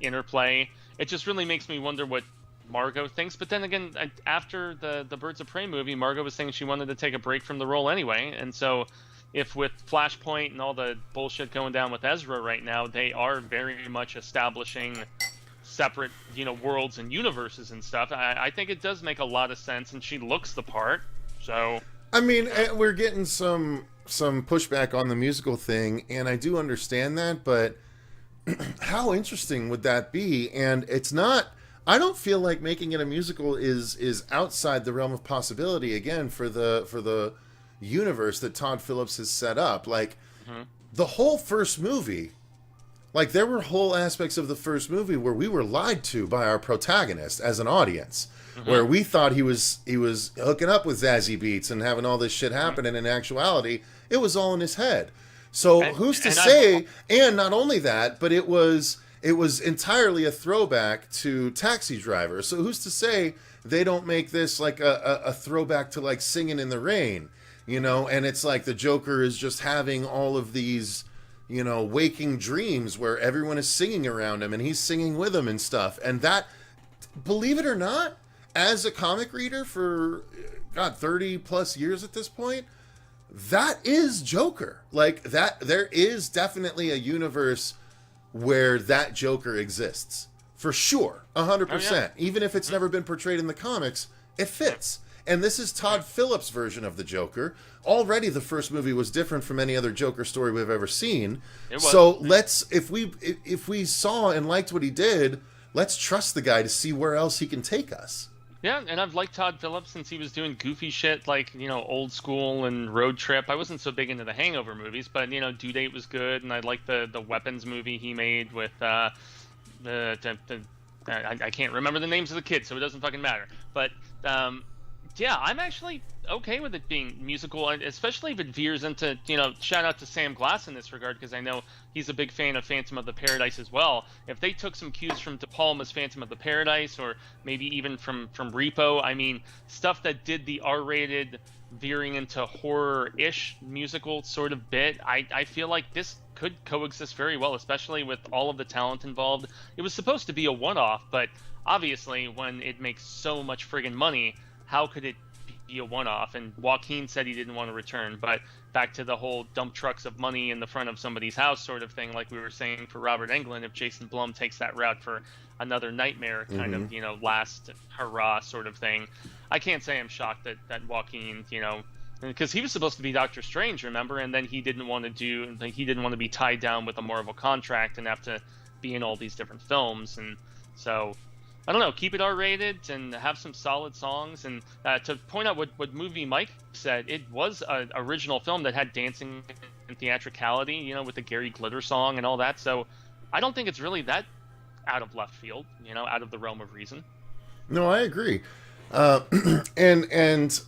interplay, it just really makes me wonder what Margot thinks. But then again, after the Birds of Prey movie, Margot was saying she wanted to take a break from the role anyway. And so if with Flashpoint and all the bullshit going down with Ezra right now, they are very much establishing separate, worlds and universes and stuff, I think it does make a lot of sense, and she looks the part. So I mean, we're getting some pushback on the musical thing, and I do understand that, but how interesting would that be? And it's not, I don't feel like making it a musical is outside the realm of possibility, again, for the universe that Todd Phillips has set up. The whole first movie Like, there were whole aspects of the first movie where we were lied to by our protagonist as an audience, where we thought he was hooking up with Zazie Beetz and having all this shit happen, and in actuality, it was all in his head. So who's to say? And not only that, but it was entirely a throwback to Taxi Driver. So who's to say they don't make this like a throwback to like Singing in the Rain, you know? And it's like the Joker is just having all of these, you know, waking dreams where everyone is singing around him and he's singing with them and stuff. And that, believe it or not, as a comic reader for, God, 30 plus years at this point, that is Joker. Like, that, there is definitely a universe where that Joker exists. For sure. 100%. Oh, yeah. Even if it's never been portrayed in the comics, it fits. And this is Todd Phillips' version of the Joker. Already the first movie was different from any other Joker story we've ever seen. So let's, if we saw and liked what he did, let's trust the guy to see where else he can take us. Yeah, and I've liked Todd Phillips since he was doing goofy shit like, you know, Old School and Road Trip. I wasn't so big into the Hangover movies, but, you know, Due Date was good, and I liked the Weapons movie he made with I can't remember the names of the kids, so it doesn't fucking matter. But yeah, I'm actually okay with it being musical, especially if it veers into, you know, shout out to Sam Glass in this regard, because I know he's a big fan of Phantom of the Paradise as well. If they took some cues from De Palma's Phantom of the Paradise, or maybe even from Repo, I mean, stuff that did the R-rated veering into horror-ish musical sort of bit, I feel like this could coexist very well, especially with all of the talent involved. It was supposed to be a one-off, but obviously when it makes so much friggin' money, how could it be a one-off? And Joaquin said he didn't want to return, but back to the whole dump trucks of money in the front of somebody's house sort of thing, like we were saying for Robert Englund, if Jason Blum takes that route for another Nightmare kind of, you know, last hurrah sort of thing, I can't say I'm shocked that Joaquin, you know, because he was supposed to be Doctor Strange, remember, and then he didn't want to be tied down with a Marvel contract and have to be in all these different films. And so I don't know, keep it R-rated and have some solid songs. And to point out what movie Mike said, it was an original film that had dancing and theatricality, you know, with the Gary Glitter song and all that. So I don't think it's really that out of left field, you know, out of the realm of reason. No, I agree. And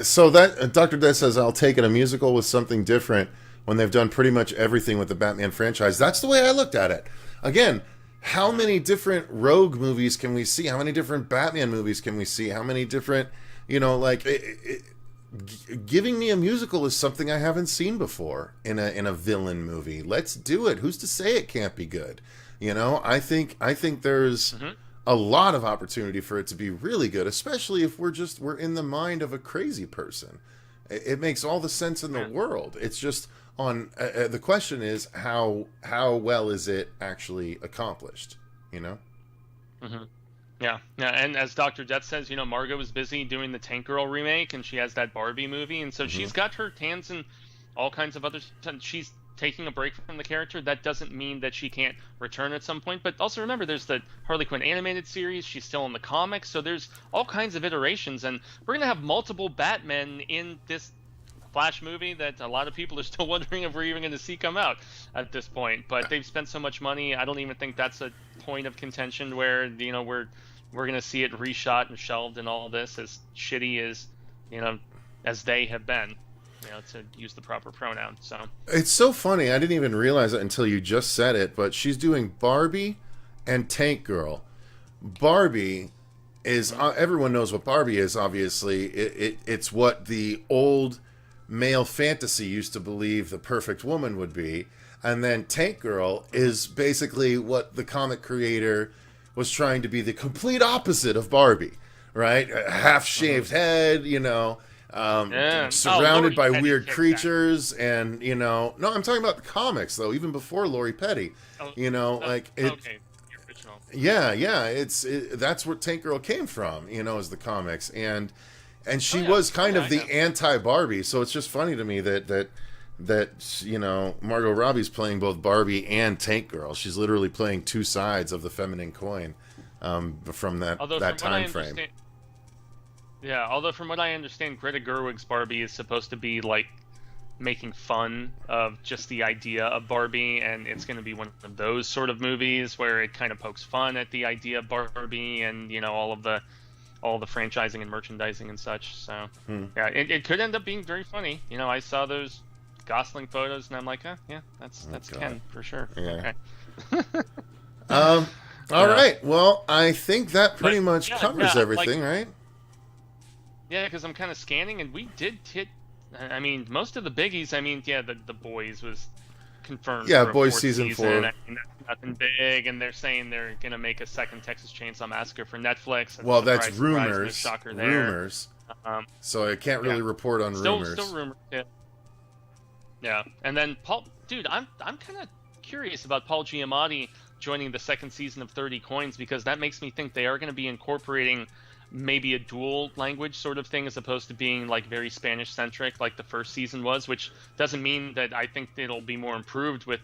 so that Dr. Death says, I'll take it, a musical with something different when they've done pretty much everything with the Batman franchise. That's the way I looked at it. Again, how many different Rogue movies can we see? How many different Batman movies can we see? How many different, you know, like, giving me a musical is something I haven't seen before in a villain movie. Let's do it. Who's to say it can't be good? You know, I think there's a lot of opportunity for it to be really good, especially if we're in the mind of a crazy person. It makes all the sense in the world. It's just on the question is how well is it actually accomplished, you know? Yeah, and as Dr. Death says, you know, Margot was busy doing the Tank Girl remake, and she has that Barbie movie, and so she's got her hands in all kinds of other. She's taking a break from the character. That doesn't mean that she can't return at some point, but also remember there's the Harley Quinn animated series. She's still in the comics, so there's all kinds of iterations, and we're gonna have multiple Batmen in this Flash movie that a lot of people are still wondering if we're even going to see come out at this point. But they've spent so much money, I don't even think that's a point of contention where, you know, we're going to see it reshot and shelved and all this, as shitty as, you know, as they have been, you know, to use the proper pronoun. So it's so funny, I didn't even realize it until you just said it, but she's doing Barbie and Tank Girl. Barbie is everyone knows what Barbie is, obviously. It's what the old male fantasy used to believe the perfect woman would be, and then Tank Girl is basically what the comic creator was trying to be, the complete opposite of Barbie, right? A half-shaved head, you know, surrounded by weird creatures, and, you know, no, I'm talking about the comics though, even before Lori Petty, you know, like it. Okay. Yeah, that's where Tank Girl came from, you know, as the comics, and she was kind of the anti-Barbie, so it's just funny to me that you know, Margot Robbie's playing both Barbie and Tank Girl. She's literally playing two sides of the feminine coin from that time frame. Yeah, although from what I understand, Greta Gerwig's Barbie is supposed to be like making fun of just the idea of Barbie, and it's going to be one of those sort of movies where it kind of pokes fun at the idea of Barbie and all the franchising and merchandising and such. So yeah, it could end up being very funny. I saw those Gosling photos and I'm like, yeah, that's Ken for sure. Yeah. Okay. All right. Well, I think that pretty much covers everything, right? Yeah, because I'm kind of scanning, and we did hit. I mean, most of the biggies. I mean, yeah, the Boys was confirmed. Yeah, for Boys season 4. I mean, that's nothing big, and they're saying they're gonna make a second Texas Chainsaw Massacre for Netflix. And well, that's surprise, rumors. Shocker there. Rumors. So I can't really report on rumors. Still rumors. Yeah, and then Paul, dude, I'm kind of curious about Paul Giamatti joining the second season of 30 Coins, because that makes me think they are going to be incorporating maybe a dual language sort of thing as opposed to being like very Spanish centric like the first season was, which doesn't mean that I think it'll be more improved with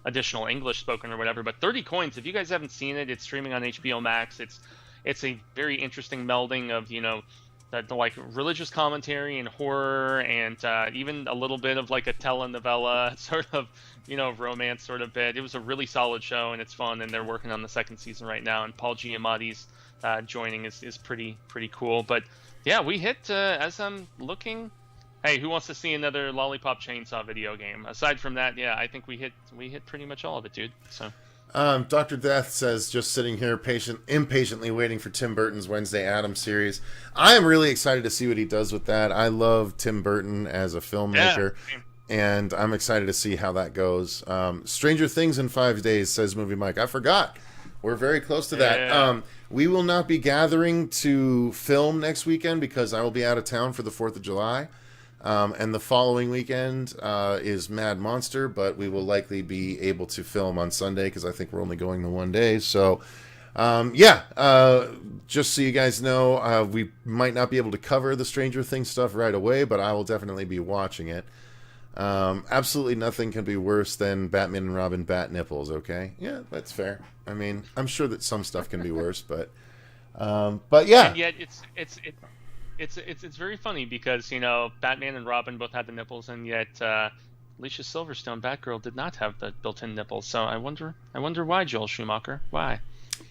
additional English spoken or whatever. But 30 Coins, if you guys haven't seen it, it's streaming on HBO Max. It's a very interesting melding of the like religious commentary and horror, and even a little bit of like a telenovela sort of romance sort of bit. It was a really solid show, and it's fun, and they're working on the second season right now, and Paul Giamatti's joining is pretty cool. But yeah, we hit as I'm looking. Hey, who wants to see another Lollipop Chainsaw video game? Aside from that, yeah, I think we hit pretty much all of it, dude. So Dr. Death says, just sitting here impatiently waiting for Tim Burton's Wednesday Addams series. I am really excited to see what he does with that. I love Tim Burton as a filmmaker, and I'm excited to see how that goes. Stranger Things in 5 days, says Movie Mike. I forgot. We're very close to that. Yeah. We will not be gathering to film next weekend because I will be out of town for the 4th of July. And the following weekend is Mad Monster, but we will likely be able to film on Sunday because I think we're only going the 1 day. So, just so you guys know, we might not be able to cover the Stranger Things stuff right away, but I will definitely be watching it. Absolutely nothing can be worse than Batman and Robin bat nipples, okay? Yeah, that's fair. I mean, I'm sure that some stuff can be worse, but yeah. And yet it's very funny because Batman and Robin both had the nipples, and yet Alicia Silverstone, Batgirl, did not have the built-in nipples. So I wonder why, Joel Schumacher. Why?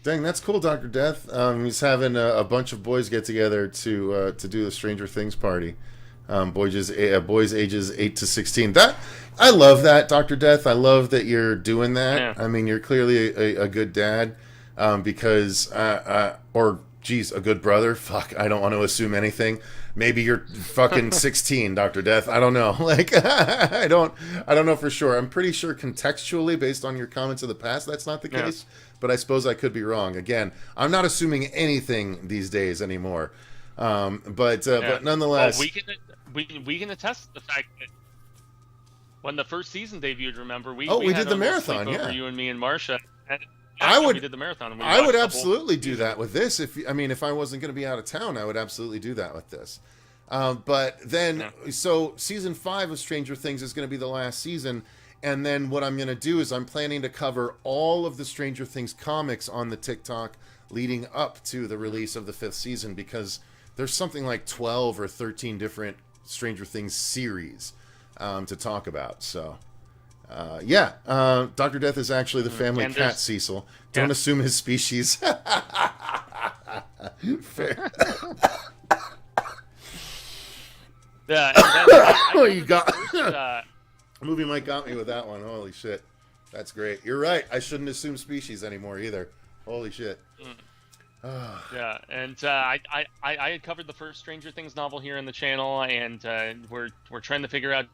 Dang, that's cool, Dr. Death. He's having a bunch of boys get together to do the Stranger Things party. Boys ages 8 to 16. I love that, Dr. Death. I love that you're doing that. Yeah. I mean, you're clearly a good dad, because a good brother. Fuck, I don't want to assume anything. Maybe you're fucking 16, Dr. Death. I don't know. Like, I don't know for sure. I'm pretty sure contextually, based on your comments of the past, that's not the case. But I suppose I could be wrong. Again, I'm not assuming anything these days anymore. But nonetheless, we can attest to the fact that when the first season debuted, remember we did the marathon. Yeah, you and me and Marsha. We did the marathon. And I would absolutely do that with this. If I wasn't going to be out of town, I would absolutely do that with this. But then, so season 5 of Stranger Things is going to be the last season. And then what I'm going to do is I'm planning to cover all of the Stranger Things comics on the TikTok leading up to the release of the 5th season, because there's something like 12 or 13 different Stranger Things series to talk about. So, Dr. Death is actually the family cat, Cecil. Don't assume his species. Fair. You got... Movie Mike got me with that one. Holy shit. That's great. You're right. I shouldn't assume species anymore either. Holy shit. Yeah, and I had covered the first Stranger Things novel here in the channel, and we're trying to figure out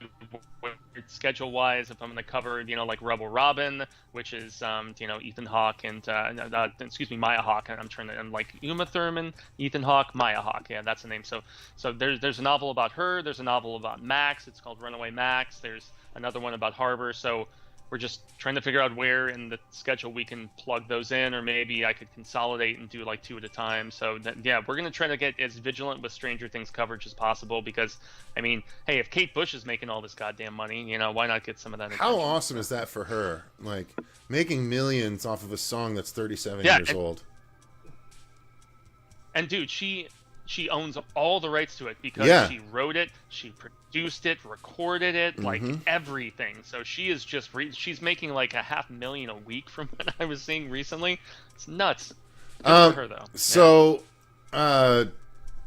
schedule wise if I'm going to cover like Rebel Robin, which is Ethan Hawke and Maya Hawke. I'm like Uma Thurman, Ethan Hawke, Maya Hawke. Yeah, that's the name. So there's a novel about her. There's a novel about Max. It's called Runaway Max. There's another one about Harbor. So we're just trying to figure out where in the schedule we can plug those in, or maybe I could consolidate and do like 2 at a time. So we're going to try to get as vigilant with Stranger Things coverage as possible, because, I mean, hey, if Kate Bush is making all this goddamn money, why not get some of that attention? How awesome is that for her? Like, making millions off of a song that's 37 years old. And dude, she she owns all the rights to it because she wrote it, she produced it, recorded it, like everything. So she is just she's making like $500,000 a week from what I was seeing recently. It's nuts. Good for her though. So,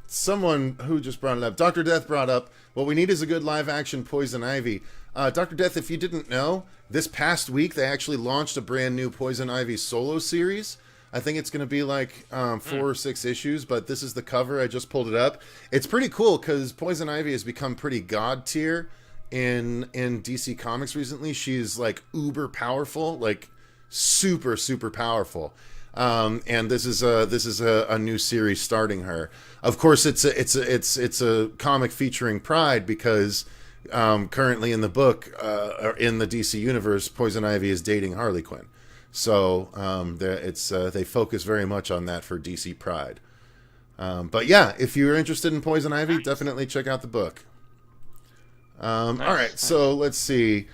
someone who just brought it up, Dr. Death brought up, what we need is a good live action Poison Ivy. Dr. Death, if you didn't know, this past week they actually launched a brand new Poison Ivy solo series. I think it's going to be like 4 or 6 issues, but this is the cover. I just pulled it up. It's pretty cool because Poison Ivy has become pretty god tier in DC Comics recently. She's like uber powerful, like super, super powerful. And this is a new series starting her. Of course, it's a comic featuring Pride because currently in the book, or in the DC universe, Poison Ivy is dating Harley Quinn. So they focus very much on that for DC Pride. But yeah, if you're interested in Poison Ivy, definitely check out the book. All right, so let's see.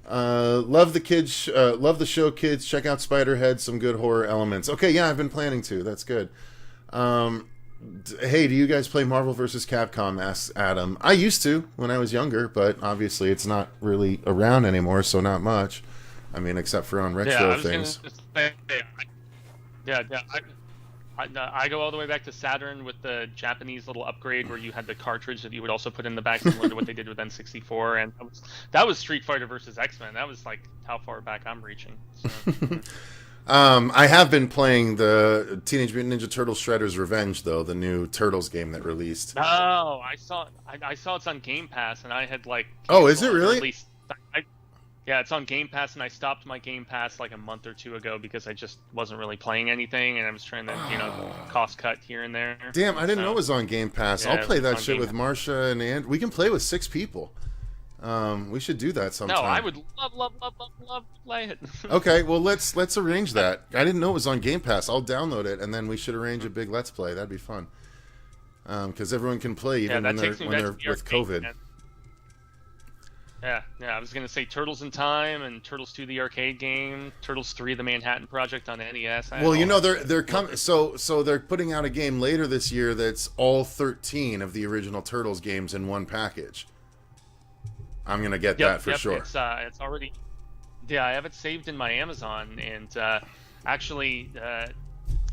Love the show, kids. Check out Spiderhead. Some good horror elements. Okay, yeah, I've been planning to. That's good. Hey, do you guys play Marvel vs. Capcom? Asks Adam. I used to when I was younger, but obviously it's not really around anymore, so not much. I mean, except for on retro things. I go all the way back to Saturn with the Japanese little upgrade where you had the cartridge that you would also put in the back, similar to what they did with N64, and that was Street Fighter versus X-Men. That was like how far back I'm reaching. So. I have been playing the Teenage Mutant Ninja Turtles Shredder's Revenge, though, the new Turtles game that released. Oh, I saw it's on Game Pass, and I had like. Oh, is it really? At least, yeah, it's on Game Pass, and I stopped my Game Pass like a month or two ago because I just wasn't really playing anything, and I was trying to, cost cut here and there. Damn, I didn't know it was on Game Pass. Yeah, I'll play that shit with Marsha and we can play with 6 people. We should do that sometime. No, I would love to play it. Okay, well let's arrange that. I didn't know it was on Game Pass. I'll download it, and then we should arrange a big Let's Play. That'd be fun. Because everyone can play even when they're with COVID. Man. Yeah, I was gonna say Turtles in Time and Turtles 2 the arcade game, Turtles 3 the Manhattan Project on NES. Well, they're coming. So they're putting out a game later this year that's all 13 of the original Turtles games in one package. I'm gonna get that for sure. It's already. Yeah, I have it saved in my Amazon, and actually,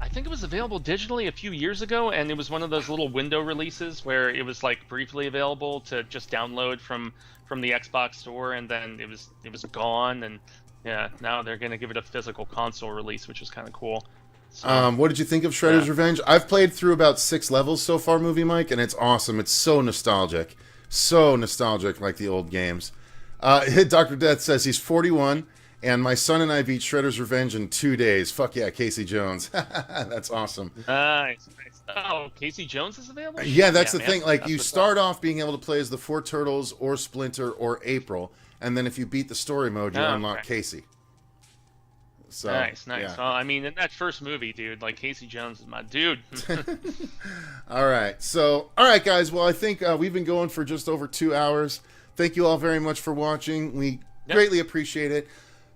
I think it was available digitally a few years ago, and it was one of those little window releases where it was like briefly available to just download from the Xbox store, and then it was gone. And yeah, now they're gonna give it a physical console release, which is kind of cool. So, what did you think of Shredder's Revenge? I've played through about 6 levels so far, Movie Mike, and it's awesome. It's so nostalgic. So nostalgic, like the old games. Dr. Death says he's 41, and my son and I beat Shredder's Revenge in 2 days. Fuck yeah, Casey Jones. That's awesome. Nice. Oh, Casey Jones is available? Yeah, that's the thing. Like, you start off being able to play as the 4 Turtles or Splinter or April, and then if you beat the story mode, you unlock Casey. So, nice. Yeah. Well, I mean, in that first movie, dude, like, Casey Jones is my dude. All right. So, all right, guys. Well, I think we've been going for just over 2 hours. Thank you all very much for watching. We greatly appreciate it.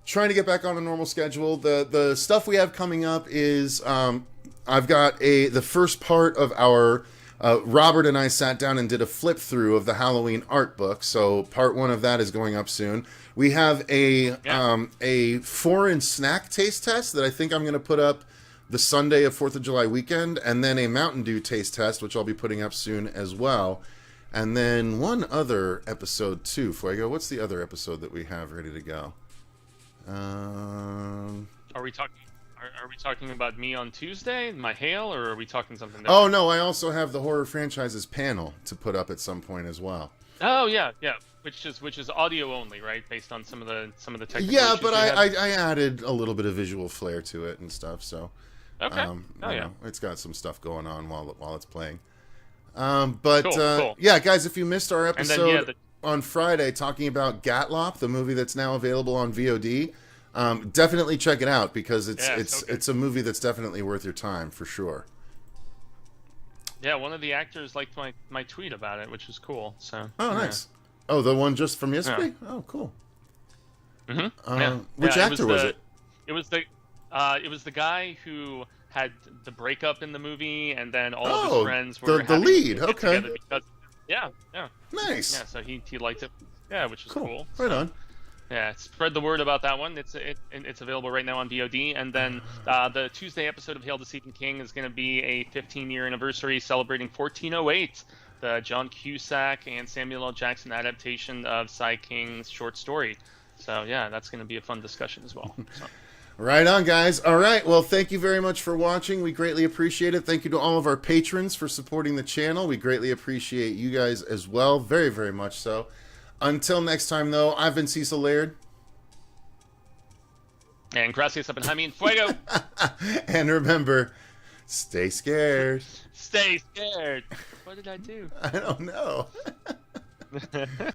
Trying to get back on a normal schedule. The stuff we have coming up is I've got the first part of our Robert and I sat down and did a flip through of the Halloween art book. So part 1 of that is going up soon. We have a foreign snack taste test that I think I'm going to put up the Sunday of 4th of July weekend, and then a Mountain Dew taste test, which I'll be putting up soon as well. And then one other episode too, Fuego. What's the other episode that we have ready to go? Are we talking about me on Tuesday, my hail, or are we talking something different? Oh no, I also have the horror franchises panel to put up at some point as well. Oh yeah, which is audio only, right? Based on some of the technical Yeah, issues but I added a little bit of visual flair to it and stuff. So okay, it's got some stuff going on while it's playing. Cool. Yeah, guys, if you missed our episode on Friday talking about Gatlop, the movie that's now available on VOD, definitely check it out because it's a movie that's definitely worth your time for sure. Yeah, one of the actors liked my tweet about it, which is cool. So nice. Oh, the one just from yesterday? Yeah. Oh, cool. Mm-hmm. Which actor was it? It was the guy who had the breakup in the movie, and then all of Oh, his friends were the having lead, to get okay. together because, yeah. Nice. Yeah, so he liked it. Yeah, which was cool. Right on. Yeah, spread the word about that one. It's available right now on VOD. And then the Tuesday episode of Hail the Stephen King is going to be a 15-year anniversary celebrating 1408, the John Cusack and Samuel L. Jackson adaptation of Cy King's short story. So yeah, that's going to be a fun discussion as well. So. Right on, guys. All right. Well, thank you very much for watching. We greatly appreciate it. Thank you to all of our patrons for supporting the channel. We greatly appreciate you guys as well. Very, very much so. Until next time, though, I've been Cecil Laird. And gracias up in Jaime Fuego. And remember, stay scared. Stay scared. What did I do? I don't know.